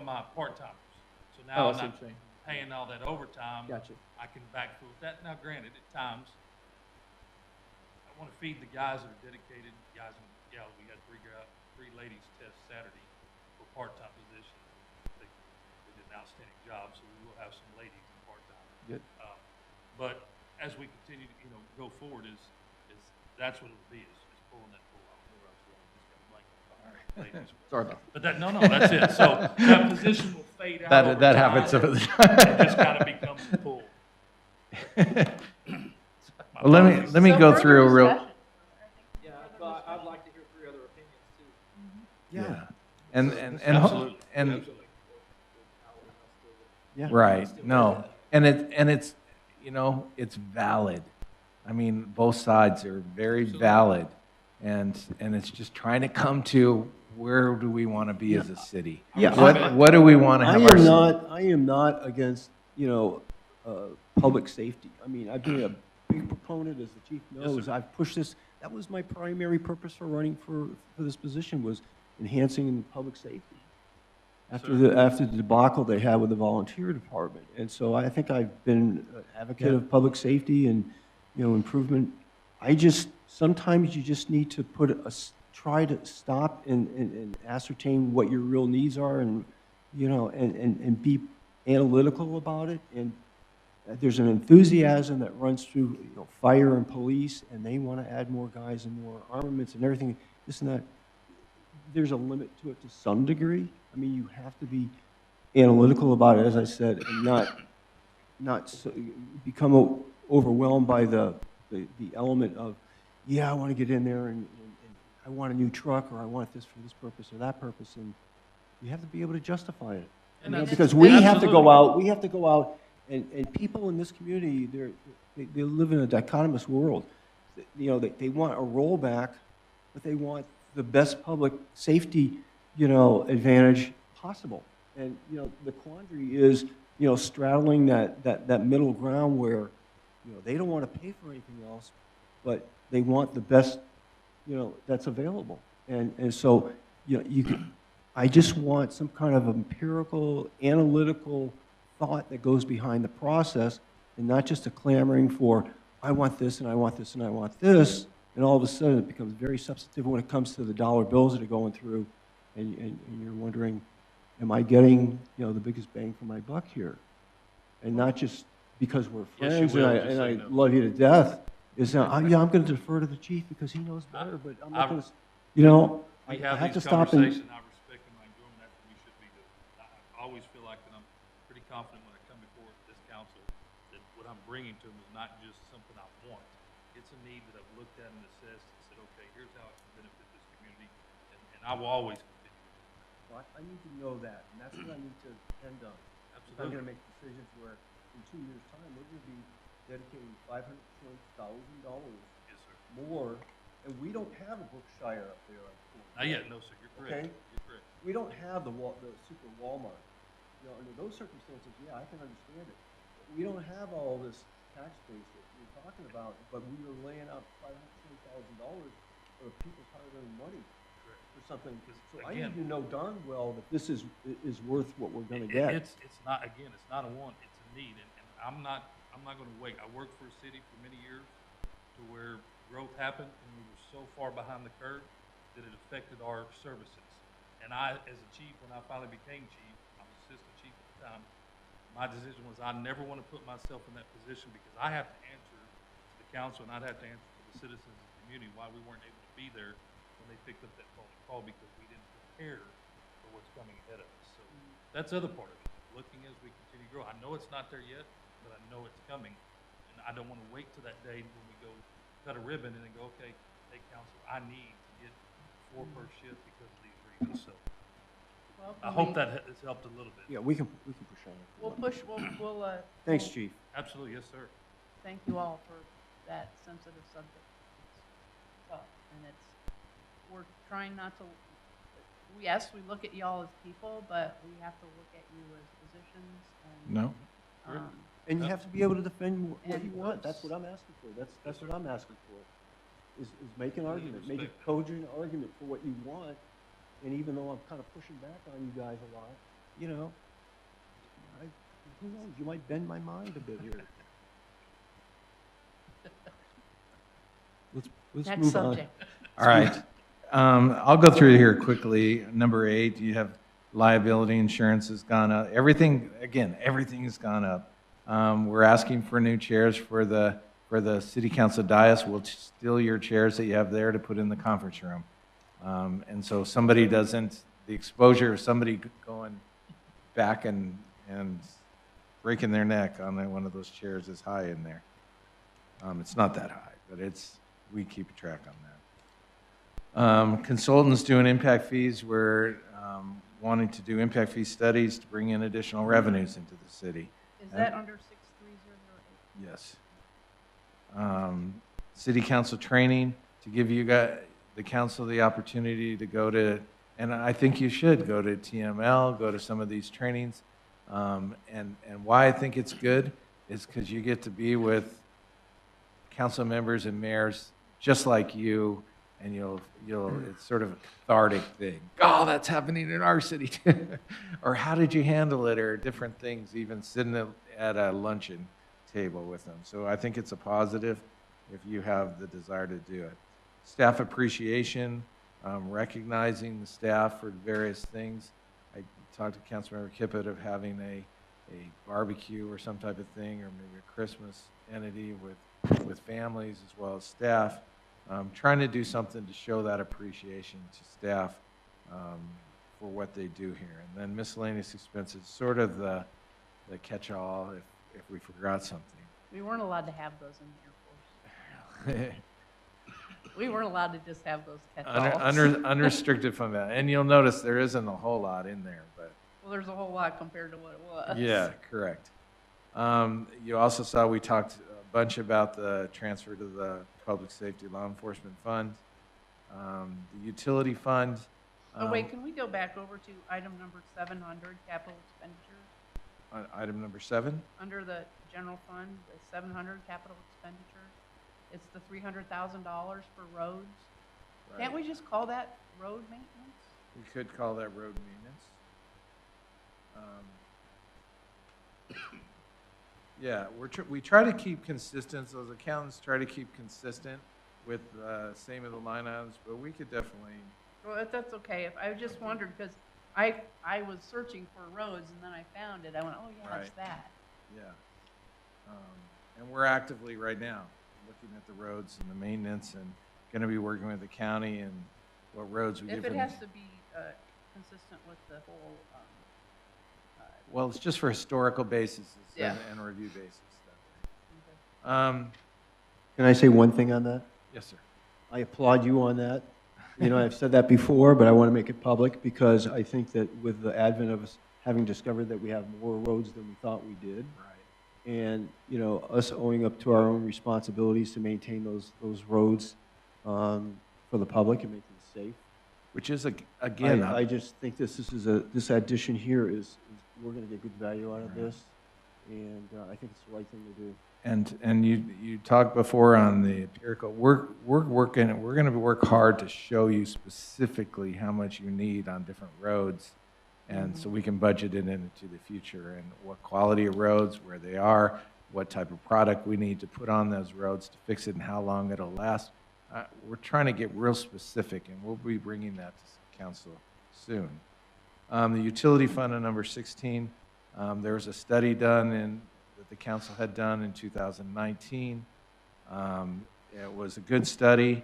my part-timers. So
Oh,
now
I
I'm
see
not
what you're saying.
paying all that overtime.
Gotcha.
I can backfill with that. Now, granted, at times, I want to feed the guys that are dedicated, guys and gals. We had 3 ladies test Saturday for part-time positions. They did an outstanding job, so we will have some ladies in part-time.
Good.
But as we continue to, go forward, is that's what it will be, is pulling that pull out. Where I was going, just got a blank on ladies.
Sorry about that.
But that, no, that's it. So that position will fade out over
That
time.
happens some of the
It just kind of becomes a pull.
Well, let me go through a real.
Yeah, I'd like to hear 3 other opinions too.
Yeah.
Absolutely.
And
Absolutely.
Yeah.
right, no, and it's it's valid. I mean, both sides are very valid, and it's just trying to come to where do we want to be as a city?
Yeah,
What do we want to have our city?
I am not against, public safety. I mean, I've been a big proponent, as the chief knows.
sir.
I've pushed this. That was my primary purpose for running for this position, was enhancing public safety. After the debacle they had with the volunteer department. And so I think I've been an advocate of public safety and, improvement. Sometimes you just need to try to stop and ascertain what your real needs are and, and be analytical about it. And there's an enthusiasm that runs through, fire and police, and they want to add more guys and more armaments and everything, this and that. There's a limit to it to some degree. I mean, you have to be analytical about it, as I said, and not become overwhelmed by the element of, yeah, I want to get in there and I want a new truck, or I want this for this purpose or that purpose, and you have to be able to justify it.
And
Because we have to go out, and people in this community, they live in a dichotomous world. They want a rollback, but they want the best public safety, advantage possible. And, the quandary is, straddling that middle ground where, they don't want to pay for anything else, but they want the best, that's available. And so you know, you can, I just want some kind of empirical, analytical thought that goes behind the process, and not just a clamoring for, I want this, and I want this, and I want this, and all of a sudden it becomes very substantive when it comes to the dollar bills that are going through, and you're wondering, am I getting, you know, the biggest bang for my buck here? And not just because we're
Yes, you
friends
will,
and
just so
I
you know.
love you to death, is, yeah, I'm going to defer to the chief because he knows better, but I'm not
I-
going to, you know, I
We
I
have
have to
these
stop and,
conversations, I respect and I enjoy them, that's what we should be doing. I always feel like that I'm pretty confident when I come before this council, that what I'm bringing to them is not just something I want. It's a need that I've looked at and assessed and said, okay, here's how it can benefit this community, and I will always continue to do that.
well, I need to know that, and that's what I need to depend on. If I'm
Absolutely.
going to make decisions where in 2 years' time, we're going to be dedicating $520,000
Yes, sir.
more, and we don't have a Brookshire up there.
Not yet, no, sir, you're correct.
Okay.
You're correct.
We don't have the super Walmart. You know, under those circumstances, yeah, I can understand it. But we don't have all this tax base that you're talking about, but we are laying out $520,000 of people's hard-earned money
Correct.
for something.
Because,
So I
again,
need to know darn well that this is worth what we're gonna
It-
get.
It's not, again, it's not a want, it's a need, and I'm not gonna wait. I worked for a city for many years to where growth happened, and we were so far behind the curve that it affected our services. And I, as a chief, when I finally became chief, I was assistant chief at the time, my decision was I never wanna put myself in that position because I have to answer to the council, and I'd have to answer to the citizens of the community why we weren't able to be there when they picked up that phone call because we didn't prepare for what's coming ahead of us. So that's the other part of it, looking as we continue to grow. I know it's not there yet, but I know it's coming. And I don't want to wait till that day when we go cut a ribbon and then go, okay, hey, council, I need to get 4 per shift because of these reasons. So
Well,
I
can
hope
we-
that has helped a little bit.
Yeah, we can push on it.
We'll push, we'll,
Thanks,
we'll
chief.
Absolutely, yes, sir.
Thank you all for that sensitive subject. It's tough, and we're trying not to, yes, we look at y'all as people, but we have to look at you as physicians and.
No?
um,
And you have to be able to defend what
And
you want.
what's-
That's what I'm asking for. That's what I'm asking for. Is make an argument, make a
respect that.
cogent argument for what you want. And even though I'm kind of pushing back on you guys a lot, you know, who knows, you might bend my mind a bit here. Let's
Next
move on.
subject.
All right. I'll go through here quickly. Number 8, you have liability insurance has gone up. Everything, again, everything has gone up. We're asking for new chairs for the city council dais. We'll steal your chairs that you have there to put in the conference room. And so somebody doesn't, the exposure of somebody going back and breaking their neck on one of those chairs is high in there. It's not that high, but we keep track on that. Consultants doing impact fees, we're wanting to do impact fee studies to bring in additional revenues into the city.
Is that under 63008?
Yes. City council training, to give you guys, the council the opportunity to go to, and I think you should go to TML, go to some of these trainings. And why I think it's good is because you get to be with council members and mayors just like you, and it's sort of a cathartic thing. Oh, that's happening in our city too. Or how did you handle it, or different things, even sitting at a luncheon table with them. So I think it's a positive if you have the desire to do it. Staff appreciation, recognizing the staff for various things. I talked to Councilmember Kippett of having a barbecue or some type of thing, or maybe a Christmas entity with families as well as staff. Trying to do something to show that appreciation to staff for what they do here. And then miscellaneous expenses, sort of the catch-all if we forgot something.
We weren't allowed to have those in the Air Force. We weren't allowed to just have those catch-alls.
Unrestricted fund balance. And you'll notice there isn't a whole lot in there, but.
Well, there's a whole lot compared to what it was.
Yeah, correct. You also saw we talked a bunch about the transfer to the Public Safety Law Enforcement Fund, the Utility Fund.
Oh, wait, can we go back over to item number 700, capital expenditures?
Item number 7.
Under the general fund, the 700 capital expenditures, it's the $300,000 for roads. Can't we just call that road maintenance?
We could call that road maintenance. Yeah, we try to keep consistent, those accountants try to keep consistent with same of the line items, but we could definitely,
Well, that's okay. If I just wondered, because I was searching for roads and then I found it. I went, oh, yeah, it's
Right.
that.
yeah. And we're actively right now looking at the roads and the maintenance and going to be working with the county and what roads we give
If
them.
it has to be consistent with the whole,
Well, it's just for historical basis
Yeah.
and review basis.
okay.
Can I say one thing on that?
Yes, sir.
I applaud you on that. You know, I've said that before, but I want to make it public because I think that with the advent of us having discovered that we have more roads than we thought we did,
Right.
and, you know, us owing up to our own responsibilities to maintain those roads for the public and make them safe.
Which is, again,
I just think this addition here is we're going to get good value out of this, and I think it's the right thing to do.
and you talked before on the empirical. We're going to work hard to show you specifically how much you need on different roads, and so we can budget it into the future and what quality of roads, where they are, what type of product we need to put on those roads to fix it, and how long it'll last. We're trying to get real specific, and we'll be bringing that to council soon. The utility fund on number 16, there was a study done that the council had done in 2019. It was a good study.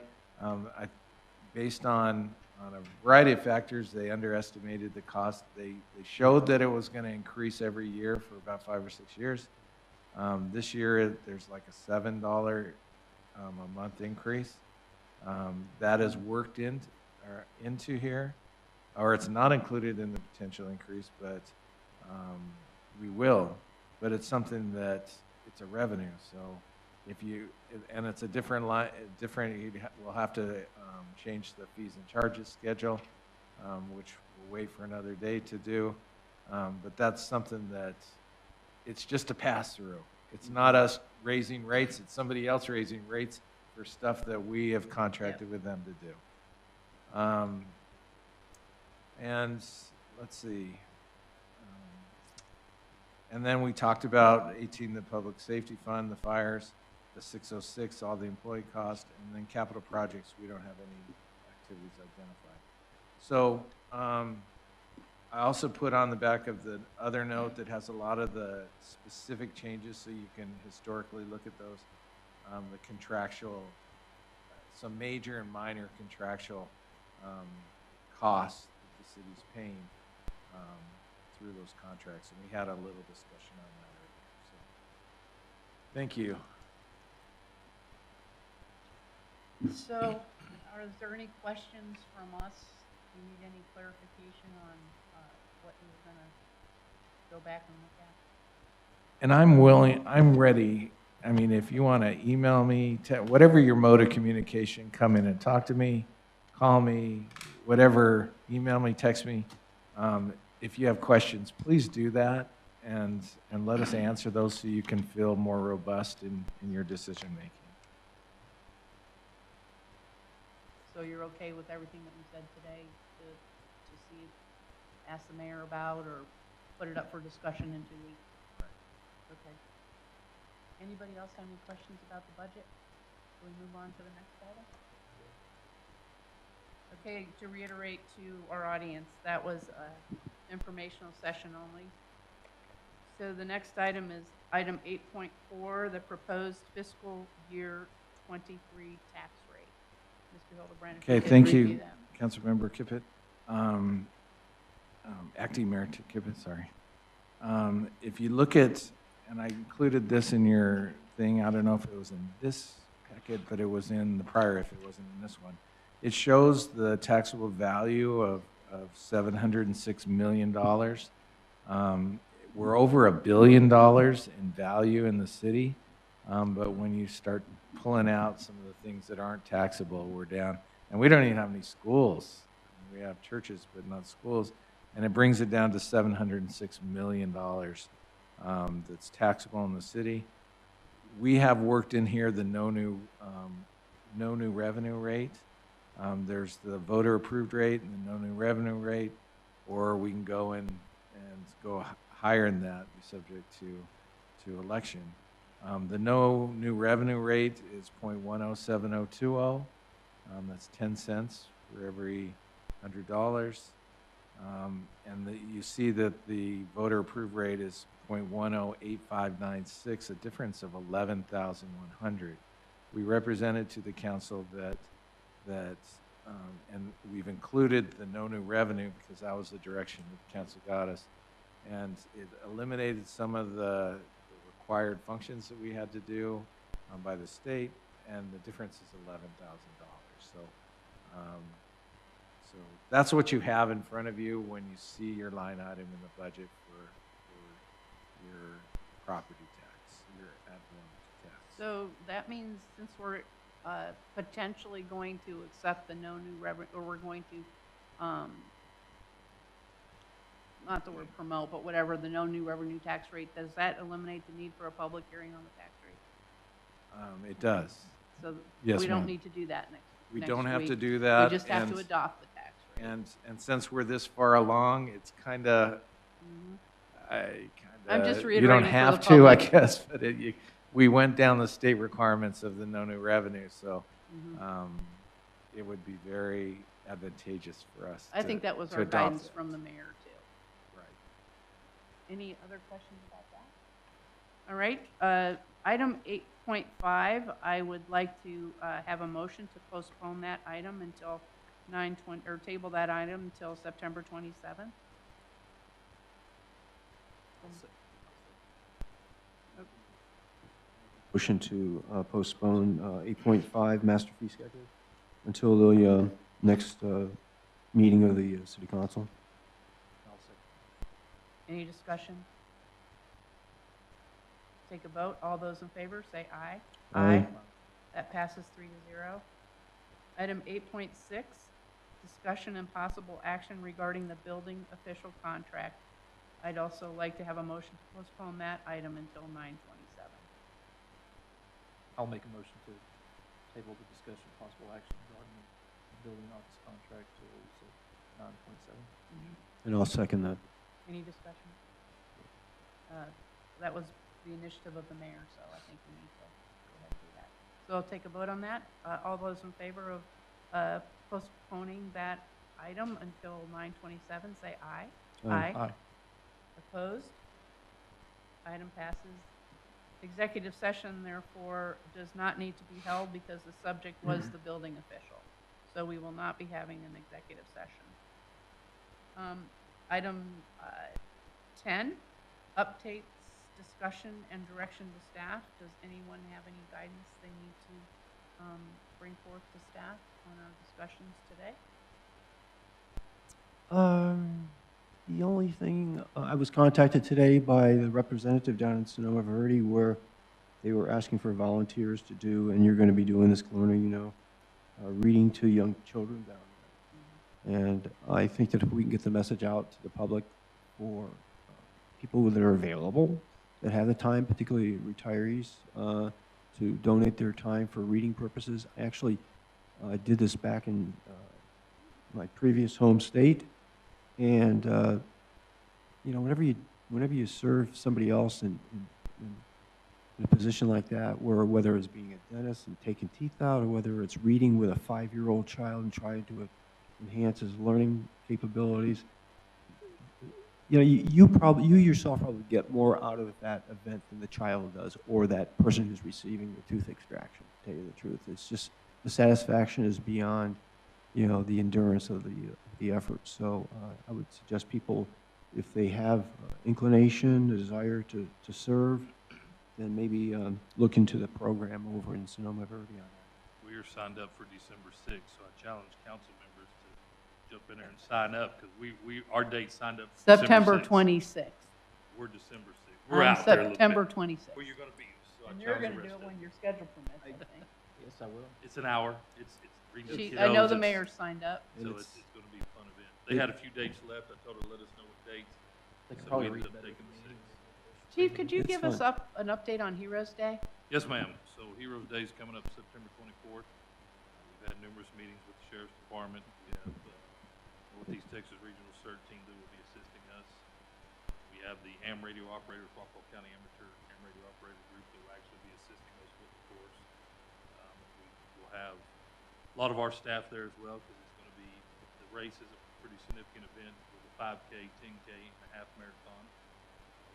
Based on a variety of factors, they underestimated the cost. They showed that it was going to increase every year for about 5 or 6 years. This year, there's like a $7 a month increase. That is worked into here, or it's not included in the potential increase, but we will. But it's something that it's a revenue. So and it's a different line, we'll have to change the fees and charges schedule, which we'll wait for another day to do. But that's something that it's just a pass through. It's not us raising rates, it's somebody else raising rates for stuff that we have contracted with them to do. And let's see. And then we talked about 18, the public safety fund, the fires, the 606, all the employee cost, and then capital projects, we don't have any activities identified. So I also put on the back of the other note that has a lot of the specific changes so you can historically look at those. The contractual, some major and minor contractual costs that the city's paying through those contracts, and we had a little discussion on that earlier. So, thank you.
So, is there any questions from us? Do you need any clarification on what you're going to go back and look at?
And I'm willing, I'm ready. I mean, if you want to email me, whatever your mode of communication, come in and talk to me, call me, whatever, email me, text me. If you have questions, please do that and let us answer those so you can feel more robust in your decision making.
So you're okay with everything that we said today to see, ask the mayor about or put it up for discussion in 2 weeks? Okay. Anybody else have any questions about the budget? Will we move on to the next item? Okay, to reiterate to our audience, that was an informational session only. So the next item is item 8.4, the proposed fiscal year 23 tax rate. Mr. Hildebrand, if you
Okay,
could
thank
review
you,
that.
Councilmember Kippett. Acting Mayor Kippett, sorry. If you look at, and I included this in your thing, I don't know if it was in this packet, but it was in the prior if it wasn't in this one. It shows the taxable value of $706 million. We're over $1 billion in value in the city, but when you start pulling out some of the things that aren't taxable, we're down. And we don't even have any schools. We have churches, but not schools. And it brings it down to $706 million that's taxable in the city. We have worked in here the no new revenue rate. There's the voter-approved rate and the no new revenue rate, or we can go and go higher than that, be subject to election. The no new revenue rate is 0.107020. That's 10 cents for every $100. You see that the voter-approved rate is 0.108596, a difference of 11,100. We represented to the council that and we've included the no new revenue because that was the direction that the council got us, and it eliminated some of the required functions that we had to do by the state, and the difference is $11,000. So, so that's what you have in front of you when you see your line item in the budget for your property tax, your ad valorem tax.
So that means since we're potentially going to accept the no new revenue, or we're going to, not the word promote, but whatever, the no new revenue tax rate, does that eliminate the need for a public hearing on the tax rate?
It does.
So
Yes,
we don't
ma'am.
need to do that next
We
next
don't have to
week.
do that.
We just have to
and-
adopt the tax rate.
And since we're this far along, it's kind of,
Mhm. I'm just
you
reiterating
don't
for the
have to, I
public.
guess, but we went down the state requirements of the no new revenue, so
Mhm.
it would be very advantageous for us
I think that was
to
our
adopt
guidance
it.
from the mayor too.
Right.
Any other questions about that? All right, item 8.5, I would like to have a motion to postpone that item until 9/20, or table that item until September 27th.
Motion to postpone 8.5 master fee schedule until the next meeting of the city council.
Any discussion? Take a vote. All those in favor, say aye.
Aye.
That passes 3-0. Item 8.6, discussion and possible action regarding the building official contract. I'd also like to have a motion to postpone that item until 9/27.
I'll make a motion to table the discussion of possible action regarding the building office contract till 9/27.
And I'll second that.
Any discussion? That was the initiative of the mayor, so I think we need to go ahead and do that. So I'll take a vote on that. All those in favor of postponing that item until 9/27, say aye.
Aye.
Opposed? Item passes. Executive session, therefore, does not need to be held because the subject was the building official. So we will not be having an executive session. Item 10, updates, discussion, and direction to staff. Does anyone have any guidance they need to bring forth to staff on our discussions today?
The only thing, I was contacted today by the representative down in Sonoma Verde where they were asking for volunteers to do, and you're going to be doing this, Kelowna, you know, reading to young children down there. And I think that if we can get the message out to the public for people that are available, that have the time, particularly retirees, to donate their time for reading purposes. I actually did this back in my previous home state. And, you know, whenever you serve somebody else in a position like that, where whether it's being a dentist and taking teeth out, or whether it's reading with a 5-year-old child and trying to enhance his learning capabilities, you know, you yourself probably get more out of that event than the child does, or that person who's receiving the tooth extraction, to tell you the truth. It's just, the satisfaction is beyond, you know, the endurance of the effort. So I would suggest people, if they have inclination, desire to serve, then maybe look into the program over in Sonoma Verde on that.
We are signed up for December 6th, so I challenge council members to jump in there and sign up, because our date signed up for
September
6th.
26th.
We're December 6th. We're out there a little bit.
September 26th.
Where you're gonna be, so I
And you're
challenge
going
the
to do
rest
it
of
when
you.
your schedule permits, I think.
Yes, I will.
It's an hour, it's reading to
I know
kiddos,
the
it's-
mayor signed up.
So it's gonna be a fun event. They had a few dates left, I told her to let us know what dates.
They can
So
probably
we ended
read
up
better
taking
than
the
me.
6th.
Chief, could you
It's
give us
fun.
an update on Heroes Day?
Yes, ma'am. So Heroes Day is coming up September 24th. We've had numerous meetings with the Sheriff's Department. We have Northeast Texas Regional CERT team that will be assisting us. We have the ham radio operators, Rockwall County Amateur Ham Radio Operator Group that will actually be assisting us with the course. We will have a lot of our staff there as well because it's going to be, the race is a pretty significant event with a 5K, 10K, and a half marathon.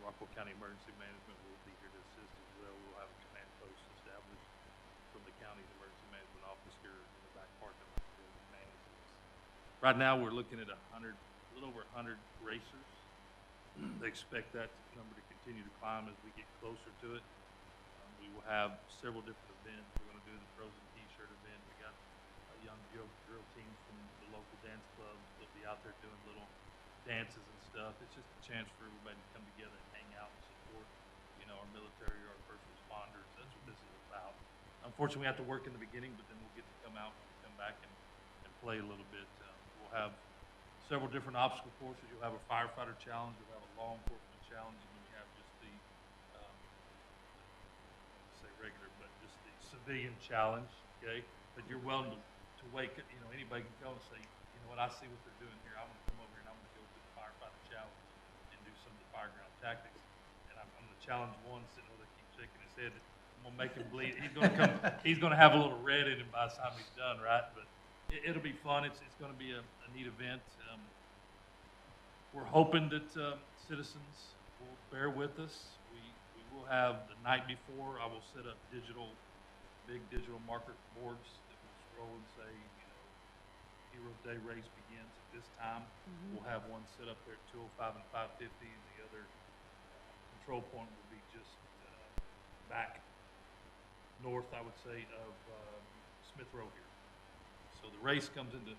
Rockwall County Emergency Management will be here to assist as well. We'll have a command post established from the county's emergency management office here in the back parking lot to manage this. Right now, we're looking at a little over 100 racers. They expect that number to continue to climb as we get closer to it. We will have several different events. We're going to do the Frozen T-shirt event. We got young drill teams from the local dance clubs. They'll be out there doing little dances and stuff. It's just a chance for everybody to come together and hang out and support, our military, our first responders. That's what this is about. Unfortunately, we have to work in the beginning, but then we'll get to come out and come back and play a little bit. We'll have several different obstacle courses. You'll have a firefighter challenge. You'll have a law enforcement challenge, and then you have just the, say regular, but just the civilian challenge, okay? But you're welcome to wake, anybody can go and say, what I see what they're doing here, I'm gonna come over here and I'm gonna go to the firefighter challenge and do some of the fireground tactics. And I'm gonna challenge one sitting over there, keep shaking his head. I'm gonna make him bleed. He's gonna have a little red in him by the time he's done, right? But it'll be fun. It's gonna be a neat event. We're hoping that citizens will bear with us. We will have the night before, I will set up big digital marker boards that will scroll and say, Heroes Day race begins at this time. We'll have one set up there at 2:05 and 5:50, and the other control point will be just back north, I would say, of Smith Road here. So the race comes into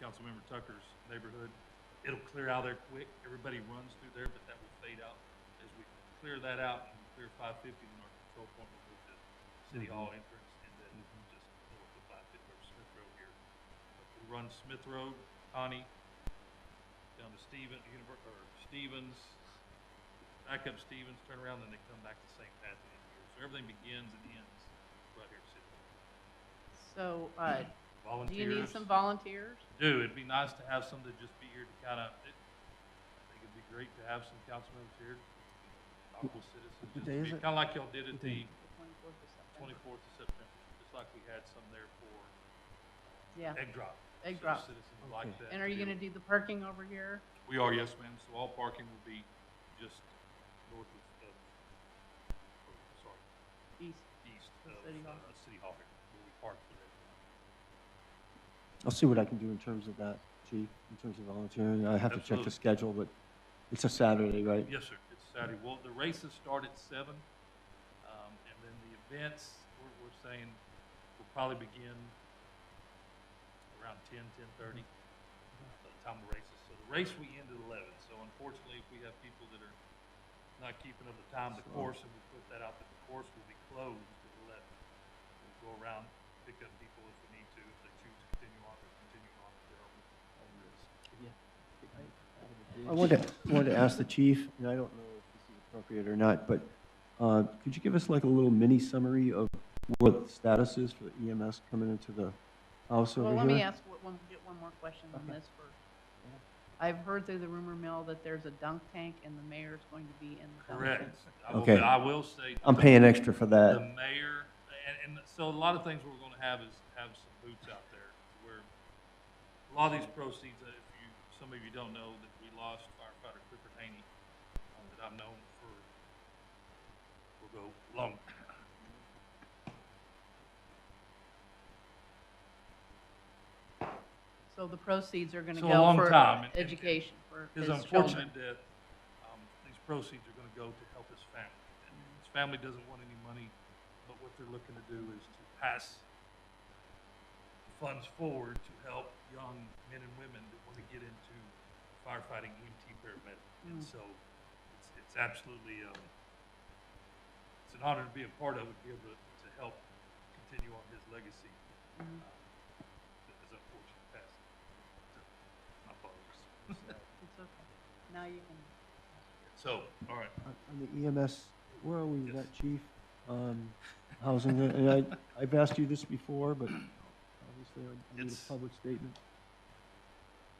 Councilmember Tucker's neighborhood. It'll clear out there quick. Everybody runs through there, but that will fade out. As we clear that out and clear 550, then our control point will move to City Hall entrance, and then just north of 550 or Smith Road here. We run Smith Road, Connie, down to Stevens, back up Stevens, turn around, then they come back to St. Pat at the end here. So everything begins and ends right here at City Hall.
So, do you need
Volunteers.
some volunteers?
It'd be nice to have some to just be here to I think it'd be great to have some council members here, local citizens,
What day is it?
kind of like y'all did at the
24th of September.
24th of September, just like we had some there for
Yeah,
egg drop.
egg
So
drop.
Citizens like
Okay.
that.
And are you gonna do the parking over here?
We are, yes, ma'am. So all parking will be just north of
East.
east
Of
of
City Hall.
City Hall here, where we park today.
I'll see what I can do in terms of that, Chief, in terms of volunteering. I have to check the
Absolutely.
schedule, but it's a Saturday, right?
Yes, sir. It's Saturday. Well, the races start at 7, and then the events, we're saying, will probably begin around 10:30, by the time the races. So the race we end at 11. So unfortunately, if we have people that are not keeping up the time, the course, and we put that out, that the course will be closed at 11. We'll go around, pick up people if we need to, if they choose to continue on, or continue on at their own risk.
I wanted to ask the chief, and I don't know if this is appropriate or not, but could you give us like a little mini summary of what the status is for the EMS coming into the house over
Well,
here?
let me ask, get one more question on
Okay.
this first. I've heard through the rumor mill that there's a dunk tank and the mayor's going to be in the dunk tank.
Correct.
Okay.
I will say.
I'm paying extra for
The
that.
mayor, and so a lot of things we're gonna have is have some boots out there, where a lot of these proceeds, some of you don't know, that we lost firefighter Clifford Haney, that I've known we'll go long.
So the proceeds are gonna
So a
go
long
for
time, and-
education for
His
his
unfortunate
children.
death, these proceeds are gonna go to help his family. And his family doesn't want any money, but what they're looking to do is to pass funds forward to help young men and women that want to get into firefighting, EMT, paramedic. And so it's absolutely, it's an honor to be a part of it, be able to help continue on his legacy. His unfortunate passing. My apologies.
It's okay. Now you can.
So, all right.
On the EMS, where are we with that, chief? Housing, and I've asked you this before, but Obviously, I need a
It's-
public statement.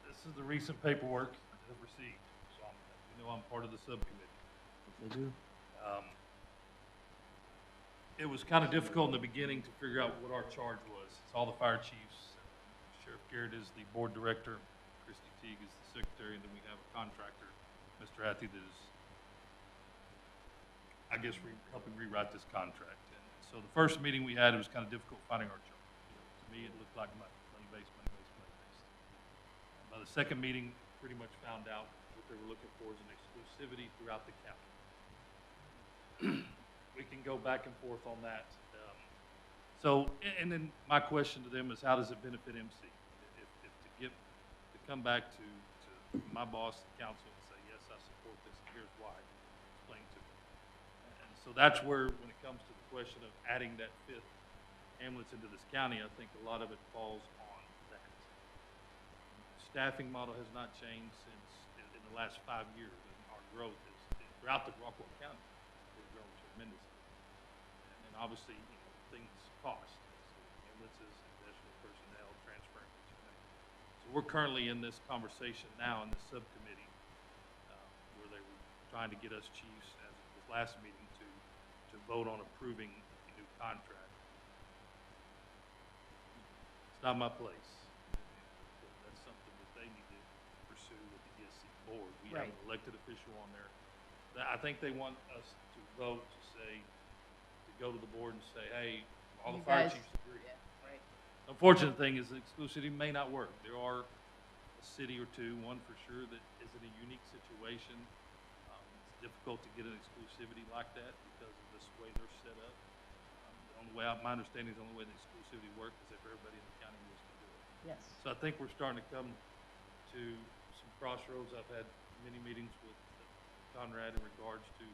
This is the recent paperwork that I've received, so you know I'm part of the subcommittee.
I do.
It was kind of difficult in the beginning to figure out what our charge was. It's all the fire chiefs. Sheriff Garrett is the board director. Christy Teague is the secretary, and then we have a contractor, Mr. Hattie, that is, I guess, helping rewrite this contract. And so the first meeting we had, it was kind of difficult finding our charge. To me, it looked like money-based. By the second meeting, pretty much found out what they were looking for is an exclusivity throughout the county. We can go back and forth on that. And then my question to them is, how does it benefit MC? If to come back to my boss, the council, and say, yes, I support this, and here's why, explain to me. And so that's where, when it comes to the question of adding that fifth ambulance into this county, I think a lot of it falls on that. Staffing model has not changed since in the last 5 years, and our growth is throughout the Rockwell County has grown tremendously. And obviously, things cost. So ambulances, additional personnel, transferring each thing. So we're currently in this conversation now in the subcommittee where they were trying to get us chiefs, as of this last meeting, to vote on approving a new contract. It's not my place. That's something that they need to pursue with the ESC board. We have
Right.
an elected official on there. I think they want us to vote to say, to go to the board and say, hey, all the
You
fire
guys-
chiefs agree.
Yeah, right.
Unfortunate thing is the exclusivity may not work. There are a city or two, one for sure, that is in a unique situation. It's difficult to get an exclusivity like that because of this way they're set up. The only way, my understanding is the only way the exclusivity works is if everybody in the county was to do it.
Yes.
So I think we're starting to come to some crossroads. I've had many meetings with Conrad in regards to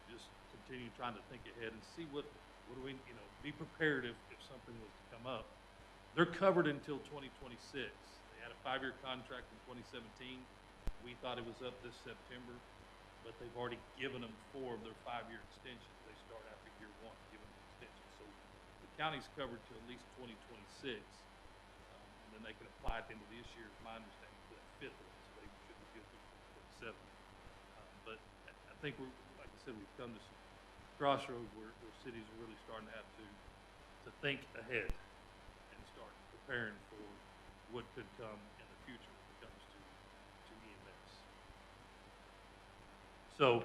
just continue trying to think ahead and see what do we, be prepared if something was to come up. They're covered until 2026. They had a 5-year contract in 2017. We thought it was up this September, but they've already given them 4 of their 5-year extensions. They start after year 1, giving them extensions. So the county's covered till at least 2026. And then they can apply at the end of this year, is my understanding, for that 5th one. So they should be good for 2027. But I think like I said, we've come to some crossroads where cities are really starting to have to think ahead and start preparing for what could come in the future when it comes to EMS. So,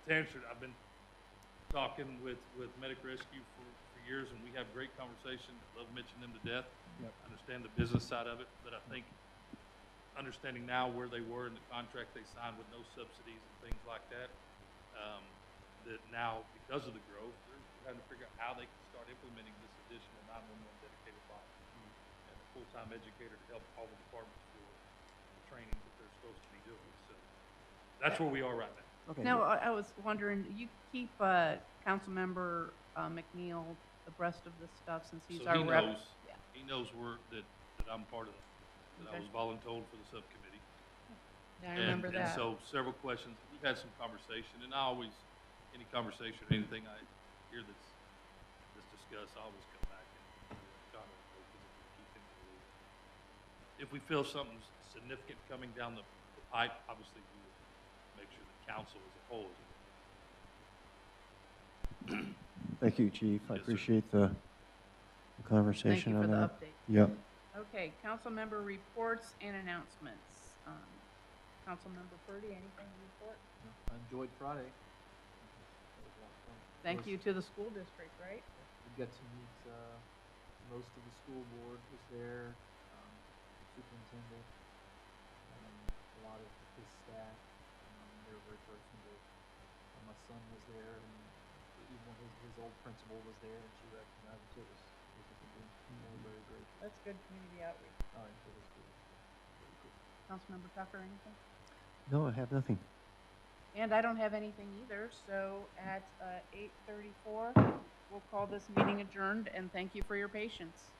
to answer, I've been talking with Medic Rescue for years, and we have great conversation. I love mentioning them to death.
Yep.
I understand the business side of it, but I think understanding now where they were in the contract they signed with no subsidies and things like that, that now, because of the growth, they're trying to figure out how they can start implementing this additional 911 dedicated body and a full-time educator to help all the departments for the training that they're supposed to be doing. So that's where we are right now.
Okay.
Now, I was wondering, you keep Councilmember McNeil abreast of this stuff since he's
So
our
he
rep?
knows,
Yeah.
he knows that I'm part of it, that I
Okay.
was voluntold for the subcommittee.
Yeah, I remember
And
that.
so several questions, we've had some conversation, and I always, any conversation, anything I hear that's discussed, I always come back and comment because it's a key thing to do. If we feel something's significant coming down the pipe, obviously we will make sure the council as a whole is aware.
Thank you, Chief. I
Yes, sir.
appreciate the
Thank
conversation
you for
on
the
that.
update.
Yep.
Okay, council member reports and announcements. Councilmember Purdy, anything to report?
I enjoyed Friday. It was a lot of fun.
Thank you to the school district, right?
We got to meet most of the school board was there, superintendent, a lot of his staff. They were very personable. My son was there, and even his old principal was there, and she recognized it. It was very, very great.
That's good community outreach.
All right, so it was good. Very good.
Councilmember Tucker, anything?
No, I have nothing.
And I don't have anything either, so at 8:34, we'll call this meeting adjourned, and thank you for your patience.